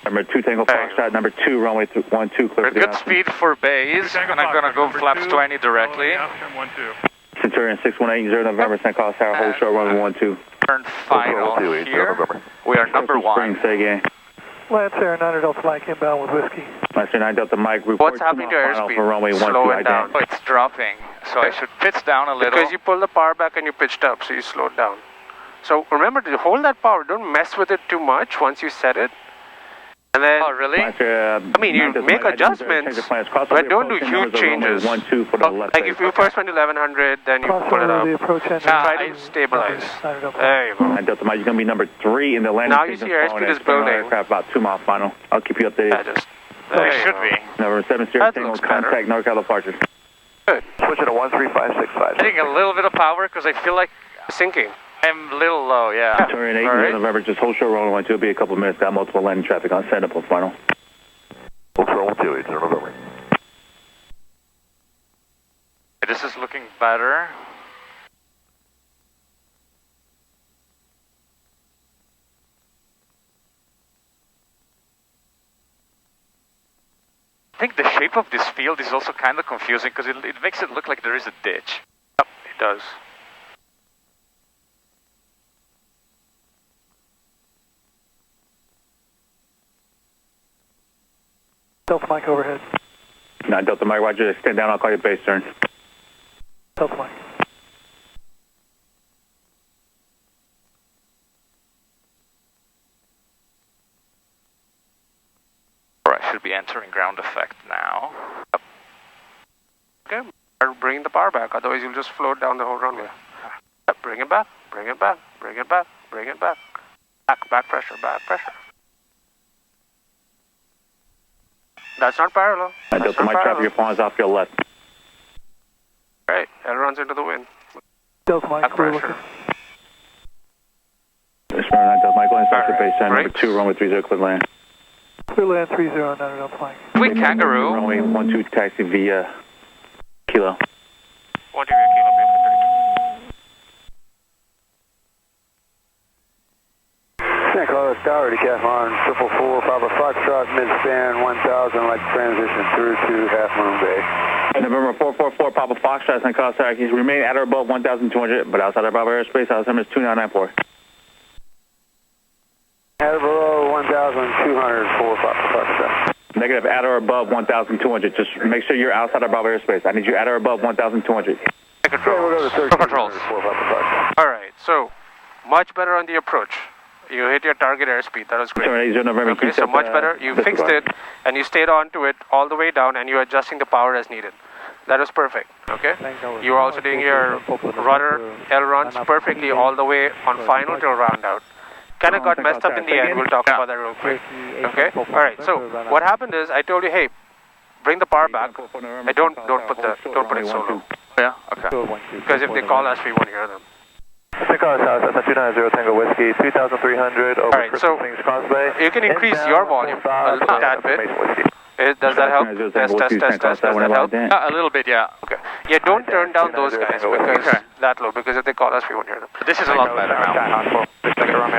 Number 2 Tango Foxtrot, number 2 runway 12, clear We're for the good option. speed for base, and I'm gonna go flaps 20 directly. Option 12. Centurion 6180 November, San Carlos Tower, hold short runway 12. Turn final here. We are number 1. Spring, say again. Lance Air, 9 Delta Mike inbound with whiskey. Master 9 Delta Mike, report What's happening to 2 mile final airspeed? for runway 12, Slow it down. Oh, it's dropping, so I should pitch down a little. Because you pull the power back and you pitched up, so you slowed down. So remember to hold that power. Don't mess with it too much once you set it. And then, Oh really? Master, I mean, you make adjustments, but don't do huge changes. 12 for the left Like if you first went to 1100, then you pull it up. the approach engine. Try to stabilize. There you go. 9 Delta Mike, you're going to be number 3 in the landing. Now you see your airspeed is building. Aircraft about 2 mile final. I'll keep you updated. Yeah, just, They there you should go. be. Number 7 Sierra That Tango, looks better. contact NorCal departure. Good. Switch it to 13565. Getting a little bit of power because I feel like Sinking. I'm a little low, yeah. Centurion 8 All right. November, just hold short runway 12. It'll be a couple minutes. Got multiple landing traffic on stand up on final. Hold short 12, November. This is looking better. I think the shape of this field is also kind of confusing because it makes it look like there is a ditch. Yep, it does. Delta Mike overhead. 9 Delta Mike, roger. Stand down, I'll call you base turn. Delta Mike. Alright, should be entering ground effect now. Okay, bring the power back, otherwise you'll just float down the whole runway. Bring it back, bring it back, bring it back, bring it back. Back pressure, back pressure. That's not parallel. Delta Mike, traffic, your pawns off your left. Right, ailerons into the wind. Delta Mike, Back clear pressure. looking. Spirit 9 Delta Mike, go inside your Alright, base turn, number great. 2, runway 30, clear land. Clear land 30, 9 Delta Mike. Sweet kangaroo. Runway 12, taxi via Kilo. 1 Kilo, base 32. San Carlos Tower to Catmon, 444, Papa Foxtrot, mid-span 1000, like transition through to Half Moon Bay. November 444, Papa Foxtrot, San Carlos Tower, keys remain at or above 1,200, but outside of Bravo airspace, altimeter is 2994. At or below 1,200 for Papa Foxtrot. Negative, at or above 1,200. Just make sure you're outside of Bravo airspace. I need you at or above 1,200. Control. We'll go to 1300 Controls. for Papa Foxtrot. Alright, so much better on the approach. You hit your target airspeed, that was great. 780 November, Okay, keep so set, much better. You fixed it and you stayed on to it all the way down and you're adjusting the power as needed. That was perfect, okay? You're also doing your rudder ailerons perfectly all the way on final till round out. Kind of got messed up in the end, we'll talk about that real quick. Okay? Alright, so what happened is I told you, hey, bring the power back. Hey, don't put it so low. Yeah, okay. Because if they call us, we won't hear them. San Carlos Tower, Cessna 290 Tango Whiskey, 2,300 over Alright, so Kings Causeway. you can increase your volume a little tad bit. Does that help? Test. Does that help? A little bit, yeah. Okay. Yeah, don't turn down those guys because that low, because if they call us, we won't hear them. This is a lot better now.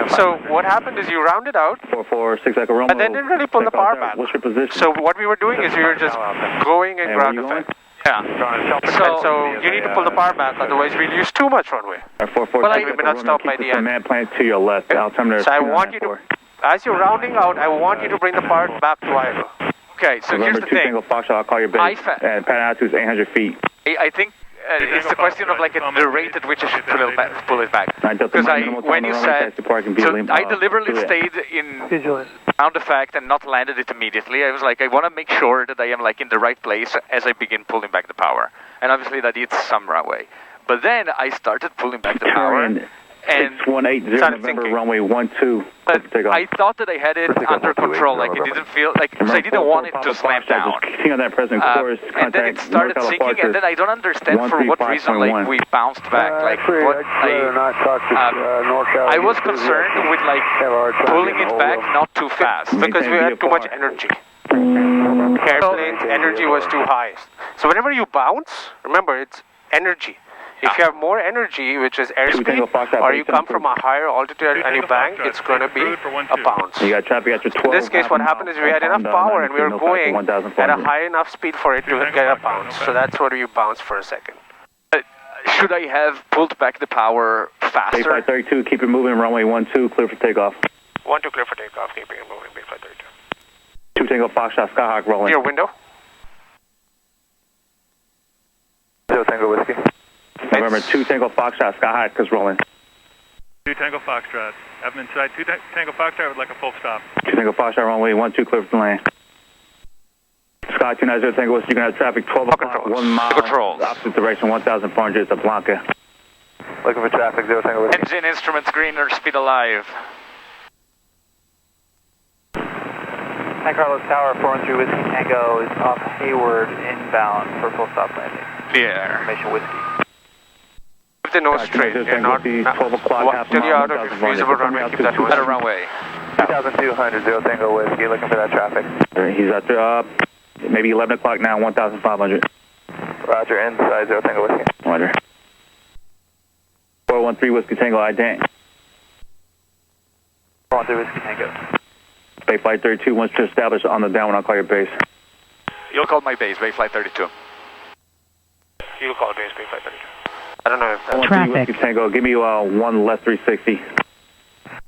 So what happened is you rounded out, 446 Echo Romeo. and then didn't really pull the power back. What's your position? So what we were doing is we were just going in Hey, ground where you effect. Yeah. So you need to pull the power back, otherwise we'll use too much runway. Well, we may not stop by the end. Command plant to your left. Altimeter is So I want you to, as you're rounding out, I want you to bring the power back to idle. Okay, so here's November the 2 thing. Tango Foxtrot, I'll call your base. And pad altitude is 800 feet. I think it's a question of like the rate at which I should pull it back. Because when you said, so I deliberately stayed in ground effect and not landed it immediately. I was like, I want to make sure that I am like in the right place as I begin pulling back the power. And obviously that needs some runway. But then I started pulling back the power. And 6180 November runway 12. I thought that I had it under control, like it didn't feel like, because I didn't want it to slam down. On that present course, and then it started sinking, and then I don't understand for what reason, like we bounced back. Like what I was concerned with like pulling it back not too fast because we had too much energy. Airplane's energy was too high. So whenever you bounce, remember it's energy. If you have more energy, which is airspeed, or you come from a higher altitude and you bang, it's going to be a bounce. You got traffic at your 12. In this case, what happened is we had enough power and we were going at a high enough speed for it to get a bounce. So that's what you bounce for a second. Should I have pulled back the power faster? Bayflight 32, keep it moving, runway 12, clear for takeoff. 12 clear for takeoff, keeping it moving, Bayflight 32. 2 Tango Foxtrot, Skyhawk rolling. Your window. 0 Tango Whiskey. November 2 Tango Foxtrot, Skyhawk is rolling. 2 Tango Foxtrot. I'm inside 2 Tango Foxtrot with like a full stop. 2 Tango Foxtrot, runway 12, clear for land. Sky 290 Tango Whiskey, you can have traffic 12 o'clock, 1 mile. Controls. Opposite direction, 1,400 to Blanca. Looking for traffic, 0 Tango Whiskey. Engine instruments greener, speed alive. San Carlos Tower, 413 Whiskey Tango is off Hayward inbound for full stop landing. Clear. Information Whiskey. Keep the nose straight. You're not 12 o'clock, till you're out of your feasible runway, keep that nose Better runway. 2,200, 0 Tango Whiskey, looking for that traffic. He's out there, maybe 11 o'clock now, 1,500. Roger, inside 0 Tango Whiskey. Roger. 413 Whiskey Tango, ident. 413 Whiskey Tango. Bayflight 32 wants to establish on the down when I'll call your base. You'll call my base, Bayflight 32. You'll call base, Bayflight 32. I don't know if that's... 413 Whiskey Tango, give me 1 left 360.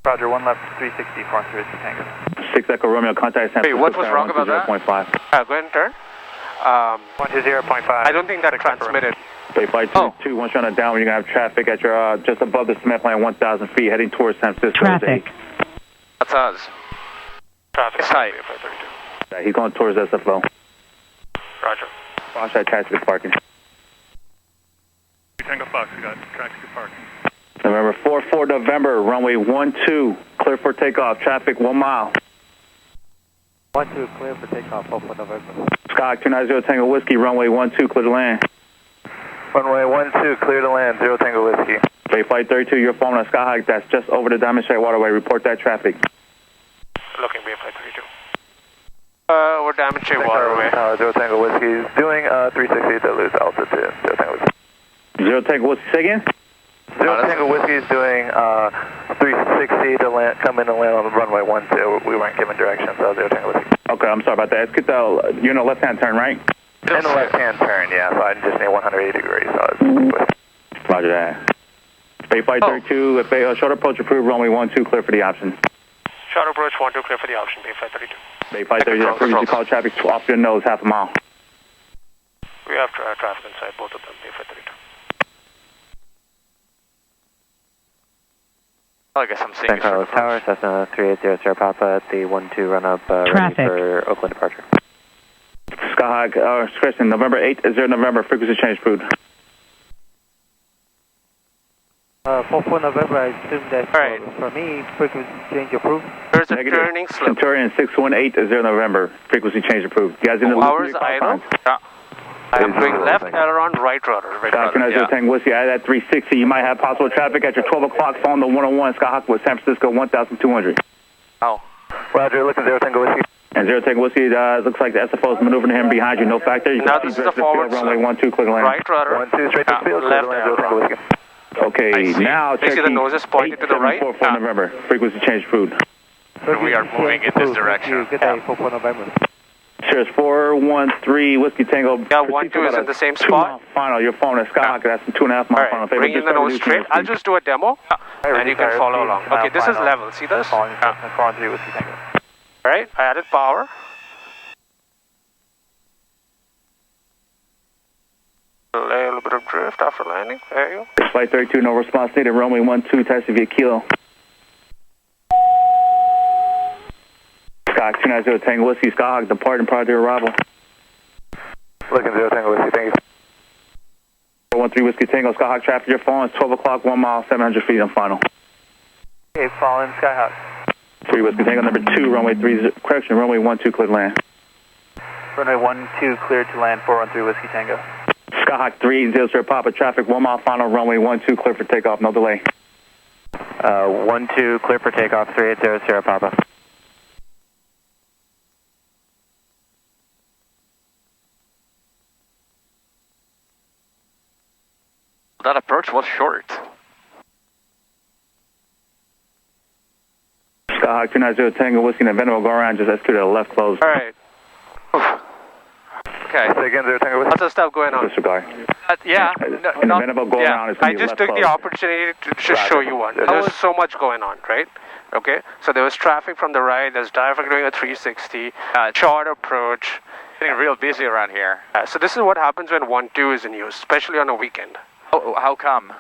Roger, 1 left 360, 413 Whiskey Tango. 6 Echo Romeo, contact San Francisco. Wait, what was wrong about that? 0.5. Go ahead and turn. 120.5. I don't think that transmitted. Okay, flight 22, once you're on a downwind, you're going to have traffic at your, just above the cement plant, 1,000 feet, heading towards San Francisco. Traffic. That's us. Traffic. It's high. Yeah, he's going towards SFO. Roger. Watch that taxi parking. Tango Fox, we got taxi parking. November 4 November, runway 12, clear for takeoff, traffic 1 mile. 12, clear for takeoff, 4 November. Skyhawk 290 Tango Whiskey, runway 12, clear to land. Runway 12, clear to land, 0 Tango Whiskey. Okay, flight 32, you're following a Skyhawk that's just over the Diamond Shack Waterway, report that traffic. Looking via flight 32. We're Diamond Shack Waterway. 0 Tango Whiskey is doing 360 to lose altitude, 0 Tango Whiskey. 0 Tango Whiskey, say again? 0 Tango Whiskey is doing 360 to land, come in and land on the runway 12. We weren't given directions, so 0 Tango Whiskey. Okay, I'm sorry about that. Let's get the, you're in a left-hand turn, right? In the left-hand turn, yeah, so I just need 180 degrees. So it's Roger that. Bay flight 32, short approach approved, runway 12, clear for the option. Short approach 12, clear for the option, Bay flight 32. Bay flight 32, previously called traffic off your nose, half a mile. We have traffic inside, both of them, Bay flight 32. I guess I'm seeing San Carlos Tower, Cessna 380 Sierra Papa at the 12 run-up, ready for Oakland departure. Skyhawk, Christian, November 8, 0 November, frequency change approved. 4 November, I assume that's right. for me, frequency change approved. There's a Negative. turning slip. Centurion 618, 0 November, frequency change approved. You guys in the Hours idle. Yeah. I am going left aileron, right rudder. Right Skyhawk rudder, 290 Tango Whiskey, out at 360, you might have possible traffic at your 12 o'clock following the 101, Skyhawk with San Francisco 1,200. Oh. Roger, looking 0 Tango Whiskey. And 0 Tango Whiskey, looks like the SFO is maneuvering him behind you, no factor. You Now can this see is the direction of forward field, runway slip. 12, clear to land. Right rudder. 12, straight to field, clear to Left land, 0 Tango aileron. Whiskey. Okay, now I see the nose is pointed to the right. 4 November, frequency change approved. We are moving in this direction. Good day, 4 November. Sure, it's 413 Whiskey Tango. Yeah, 12 is in the same spot. Final, you're following a Skyhawk, that's 2.5 mile final. Bring in the nose straight. I'll just do a demo, and you can follow along. Okay, this is level. See this? Following Cessna 3 Whiskey Tango. All right, I added power. A little bit of drift after landing. There you go. Flight 32, no response needed. Runway 12, taxi via Kilo. Skyhawk 290 Tango Whiskey, Skyhawk departing prior to arrival. Looking 0 Tango Whiskey, thank you. 413 Whiskey Tango, Skyhawk traffic, your phone is 12 o'clock, 1 mile, 700 feet on final. Okay, following Skyhawk. 3 Whiskey Tango, number 2, runway 30, correction, runway 12, clear to land. Runway 12, clear to land, 413 Whiskey Tango. Skyhawk 380 Sierra Papa, traffic 1 mile final, runway 12, clear for takeoff, no delay. 12, clear for takeoff, 380 Sierra Papa. That approach was short. Skyhawk 290 Tango Whiskey, and Venom will go around, just execute a left close. All right. Okay. Say again, 0 Tango Whiskey. Lots of stuff going on. Disregard. Yeah. And the Venom will go around, it's I going to be a just left took the close. opportunity to just show you one. There was so much going on, right? Okay. So there was traffic from the right. There's traffic doing a 360. Short approach. Getting real busy around here. So this is what happens when 12 is in use, especially on a weekend. Oh, how come?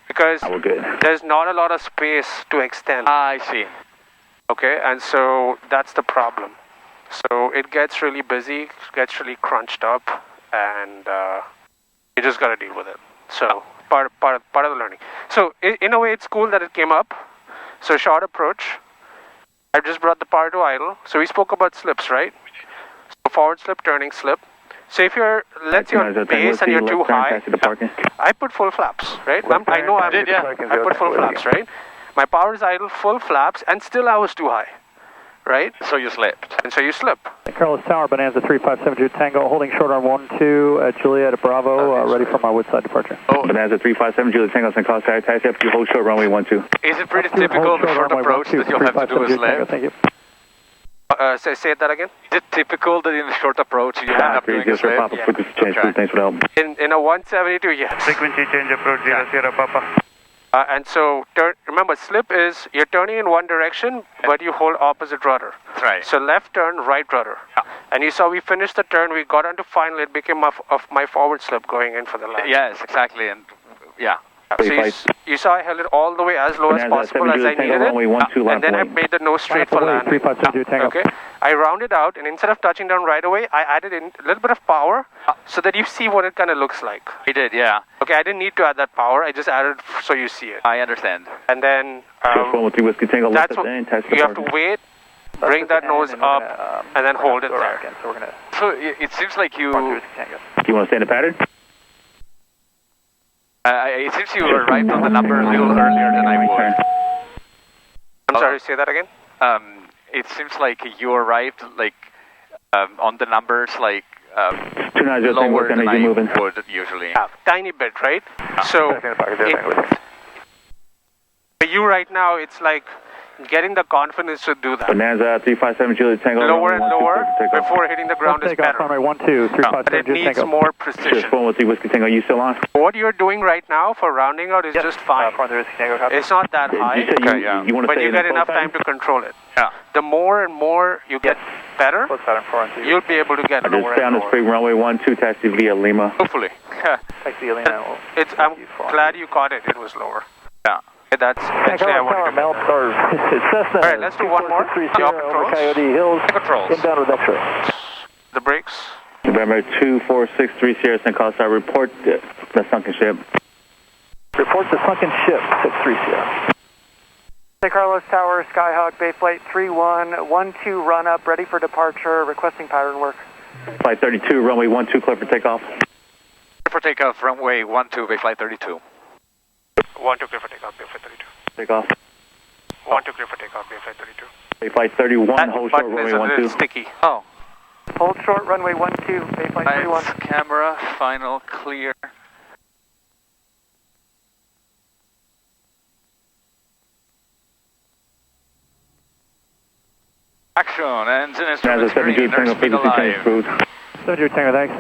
Because we're good. there's not a lot of space to extend. I see. Okay, and so that's the problem. So it gets really busy, gets really crunched up, and you just got to deal with it. So part of the learning. So in a way, it's cool that it came up. So short approach. I just brought the power to idle. So we spoke about slips, right? So forward slip, turning slip. So if you're, let's say on base and you're too high, I put full flaps, right? I know I did, yeah. I put full flaps, right? My power is idle, full flaps, and still I was too high, right? So you slipped. And so you slip. Carlos Tower, Bonanza 357 Tango, holding short on 12 at Juliet Bravo, ready for my Woodside departure. Oh, Bonanza 357 Juliet Tango, San Carlos Tower, taxi up to hold short runway 12. Is it pretty typical the short approach that you'll have to do is left? Thank you. Say that again? Is it typical that in the short approach you end up doing a slip? Papa, frequency change, thanks for the help. In a 172, yes. Frequency change approach, 0 Sierra Papa. And so, remember, slip is you're turning in one direction, but you hold opposite rudder. That's right. So left turn, right rudder. Yeah. And you saw we finished the turn, we got onto final, it became of my forward slip going in for the land. Yes, exactly, and yeah. So you saw I held it all the way as low as possible as I needed it, and then I made the nose straight for landing. Okay, I rounded out, and instead of touching down right away, I added in a little bit of power so that you see what it kind of looks like. We did, yeah. Okay, I didn't need to add that power, I just added so you see it. I understand. And then that's what you have to wait, bring that nose up, and then hold it there. So it seems like you... Do you want to stay in the pattern? It seems you arrived on the number a little earlier than I would. I'm sorry, say that again? It seems like you arrived like on the numbers like lower than I would usually. Yeah, tiny bit, right? So for you right now, it's like getting the confidence to do that. Bonanza 357 Juliet Tango. Lower and lower before hitting the ground is better. But it needs more precision. Whiskey Tango, you still on? What you're doing right now for rounding out is just fine. It's not that high, but you get enough time to control it. Yeah. The more and more you get better, you'll be able to get lower and lower. I just found this big runway 12 taxi via Lima. Hopefully. I'm glad you caught it. It was lower. Yeah. That's actually I wanted to do. Alright, let's do one more. Yaw controls. Coyote Hills. Controls. Inbound with X-ray. The brakes. November 24630 Sierra San Carlos, report the sunken ship. Report the sunken ship, 63 Sierra. San Carlos Tower, Skyhawk, Bay Flight 3112, run up, ready for departure, requesting pattern work. Flight 32, runway 12, clear for takeoff. Clear for takeoff, runway 12, Bay Flight 32. 12 clear for takeoff, Bay Flight 32. Takeoff. 12 clear for takeoff, Bay Flight 32. Bay Flight 31, that hold short, runway 12. Sticky. Oh. Hold short, runway 12, Bay Flight 31. Camera, final, clear. Action, engine instruments green, airspeed alive. 72 Tango, thanks.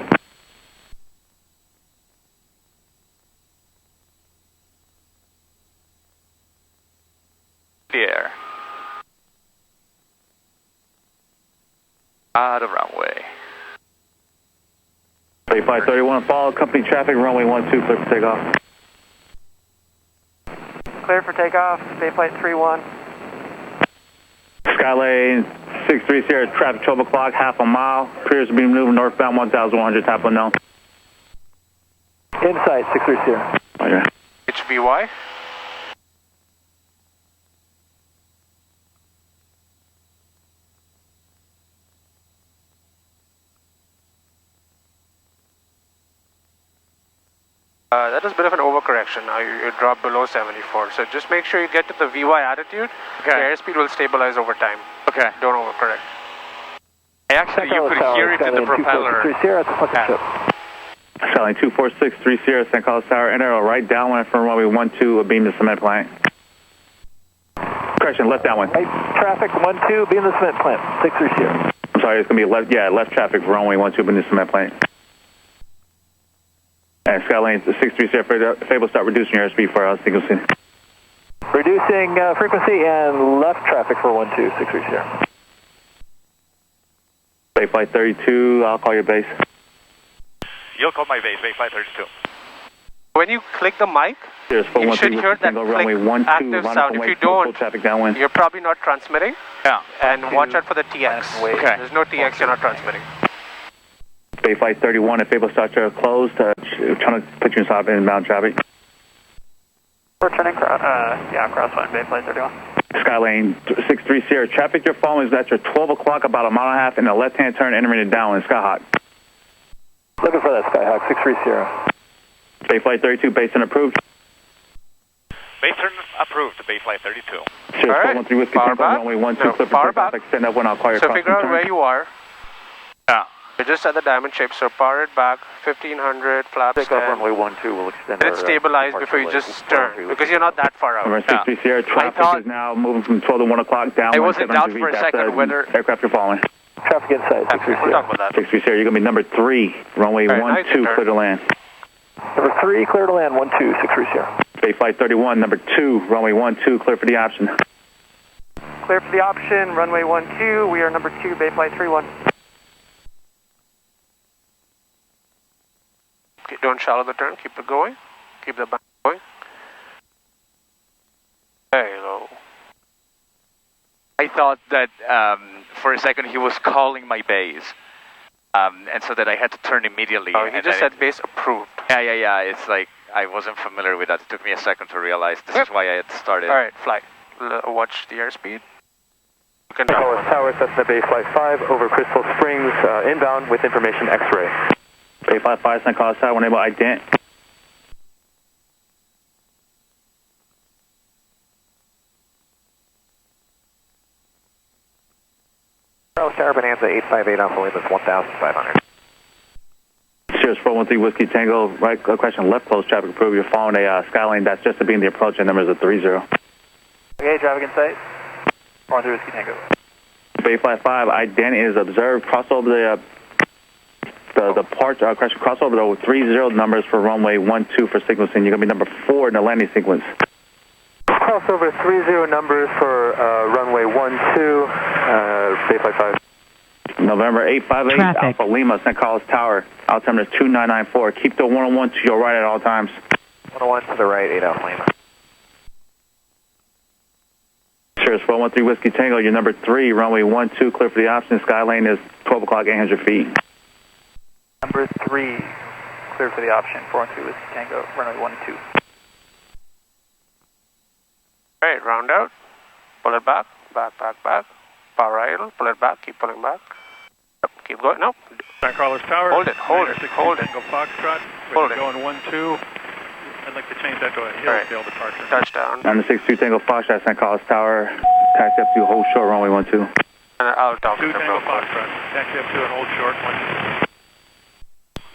Clear. Out of runway. Bay Flight 31, follow company traffic, runway 12, clear for takeoff. Clear for takeoff, Bay Flight 31. Skylane 63 Sierra, traffic 12 o'clock, half a mile. Appears to be moving northbound 1100, tap unknown. Insight, 63 Sierra. Okay. HBY. That is a bit of an overcorrection. Now you drop below 74. So just make sure you get to the VY attitude. Okay. The airspeed will stabilize over time. Okay. Don't overcorrect. Actually, you could hear it in the propeller. Skylane 2463 Sierra, San Carlos Tower, enter right downwind from runway 12, beam the cement plant. Correction, left downwind. Hey, traffic 12, beam the cement plant, 63 Sierra. I'm sorry, it's going to be left traffic for runway 12, beam the cement plant. And Skylane 63 Sierra, Fable, start reducing your airspeed for us. Reducing frequency and left traffic for 12, 63 Sierra. Bay Flight 32, I'll call your base. You'll call my base, Bay Flight 32. When you click the mic, you should hear that click active sound. If you don't, you're probably not transmitting. Yeah. And watch out for the TX. Okay. There's no TX, you're not transmitting. Bay Flight 31, if Fable starts to close, trying to put you in stop inbound traffic. We're turning, crosswind, Bay Flight 31. Skylane 63 Sierra, traffic you're following is at your 12 o'clock, about a mile and a half in the left-hand turn, entering downwind, Skyhawk. Looking for that Skyhawk, 63 Sierra. Bay Flight 32, base and approved. Base turn approved, Bay Flight 32. Sure, all right, far back. Runway 12, clip far back. Extend up when I'll call your so figure out where you are. Yeah. You're just at the diamond shape, so power it back, 1500, flaps Take off runway 12, we'll extend let it stabilize before you just turn, because you're not that far out. Number 63 Sierra, traffic is now moving from 12 to 1 o'clock down. I was in doubt for a second whether... Aircraft you're following. Traffic inside, 63 We'll talk about that. 63 Sierra, you're going to be number 3, runway 12, clear to land. Number 3, clear to land 12, 63 Sierra. Bay Flight 31, number 2, runway 12, clear for the option. Clear for the option, runway 12, we are number 2, Bay Flight 31. Don't shallow the turn, keep it going. Keep the back going. There you go. I thought that for a second he was calling my base. And so that I had to turn immediately. Oh, he just said base approved. Yeah. It's like I wasn't familiar with that. It took me a second to realize this is why I had started. All right, fly. Watch the airspeed. You can Nicholas Tower, Cessna Bay Flight 5, over Crystal Springs, inbound with information X-ray. Bay Flight 5, St. Carlos Tower, enable ident. Carlos Tower, Bonanza 858 Alpha Lima, 1,500. Cheers, 413 Whiskey Tango, right question, left close traffic approved. You're following a Skyline that's just to be in the approach, and number is a 30. Okay, traffic in sight. 413 Whiskey Tango. Bay Flight 5, ident is observed, cross over the part, cross over the 30 numbers for runway 12 for sequencing. You're going to be number 4 in the landing sequence. Crossover 30 numbers for runway 12, Bay Flight 5. November 858, Traffic. Alpha Lima, St. Carlos Tower. Altimeter is 2994. Keep the 101 to your right at all times. 101 to the right, 8 Alpha Lima. Cheers, 413 Whiskey Tango. You're number 3, runway 12, clear for the option. Skylane is 12 o'clock, 800 feet. Number 3, clear for the option, 413 Whiskey Tango, runway 12. All right, round out. Pull it back. Power idle. Pull it back. Keep pulling back. Yep, keep going. No. San Carlos Tower. Hold it. Tango Foxtrot. Hold it. Going 12. I'd like to change that to a Hillsdale departure. Touchdown. 962 Tango Foxtrot, St. Carlos Tower. Taxi up to hold short, runway 12. And I'll talk to 2 them Tango real quick. Foxtrot. Taxi up to an old short 12.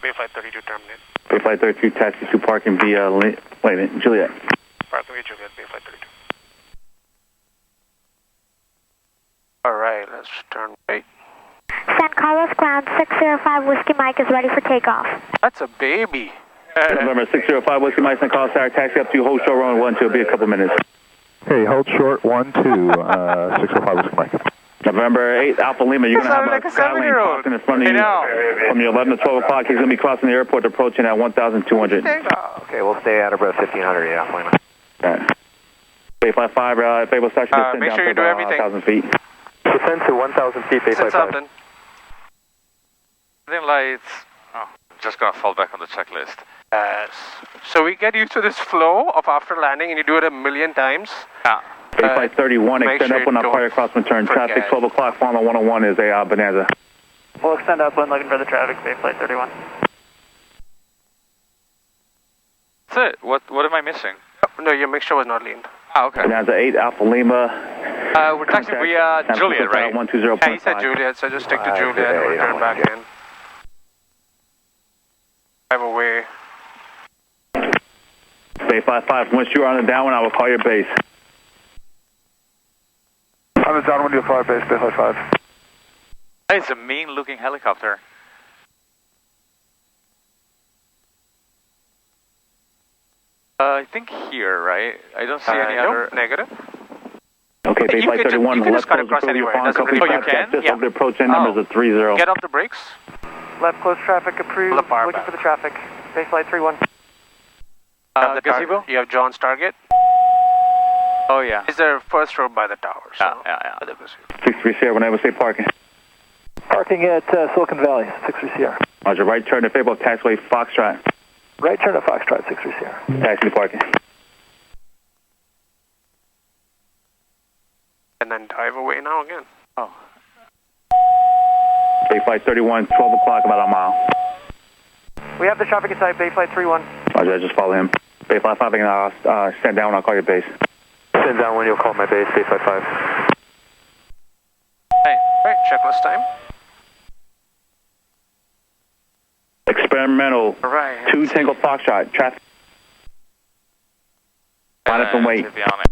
Bay Flight 32 terminate. Bay Flight 32, taxi to parking via, wait a minute, Juliet. Parking via Juliet, Bay Flight 32. All right, let's turn right. San Carlos ground 605 Whiskey Mike is ready for takeoff. That's a baby. November 605 Whiskey Mike, St. Carlos Tower. Taxi up to hold short, runway 12. It'll be a couple minutes. Hey, hold short 12, 605 Whiskey Mike. November 8, Alpha Lima, you're going to have like a Skylane 7-year-old. crossing in front of you from your 11 to 12 o'clock. He's going to be crossing the airport, approaching at 1,200. Okay, we'll stay at about 1,500, 8 Alpha Lima. Right. Bay Flight 5, if able to start your descent make down sure to you do about everything. 1,000 feet. Descend to 1,000 feet, Bay Flight 5. Something. Lights. Oh, just gonna fall back on the checklist. Yes. So we get used to this flow of after landing, and you do it a million times. Yeah. Bay Flight 31, make extend sure upwind you on prior crosswind turn. forget. Traffic 12 o'clock, final 101 is a Bonanza. We'll extend upwind looking for the traffic, Bay Flight 31. That's it. What am I missing? No, your mixture was not leaned. Okay. Bonanza 8, Alpha Lima. We're taxiing via Juliet, right? 120.5. Yeah, he said Juliet, so just stick to Juliet and return back in. Drive away. Bay Flight 5, once you're on the downwind, I will call your base. On the downwind, you'll fly base, Bay Flight 5. It's a mean-looking helicopter. I think here, right? I don't see any other. Negative. Okay, Bay Flight 31, you can left just cut close across approve your anywhere. phone, It doesn't copy really- fast, you can? just Yeah. over the approach end, numbers of 30. Get off the brakes. Left close traffic approved, Pull the power looking back. for the traffic, Bay Flight 31. The gazebo? You have John's target. Oh, yeah. Is there first row by the tower? So Yeah. the gazebo. 63 Sierra, whenever say parking. Parking at Silicon Valley, 63 Sierra. Roger, right turn to Fable, taxiway Foxtrot. Right turn to Foxtrot, 63 Sierra. Taxi to parking. And then dive away now again. Oh. Bay Flight 31, 12 o'clock, about a mile. We have the traffic in sight, Bay Flight 31. Roger, just follow him. Bay Flight 5, I'll stand down when I'll call your base. Stand down when you'll call my base, Bay Flight 5. Hey, right, checklist time. Experimental. All right. 2 Tango Foxtrot. Traffic. Line up and wait. To be honest.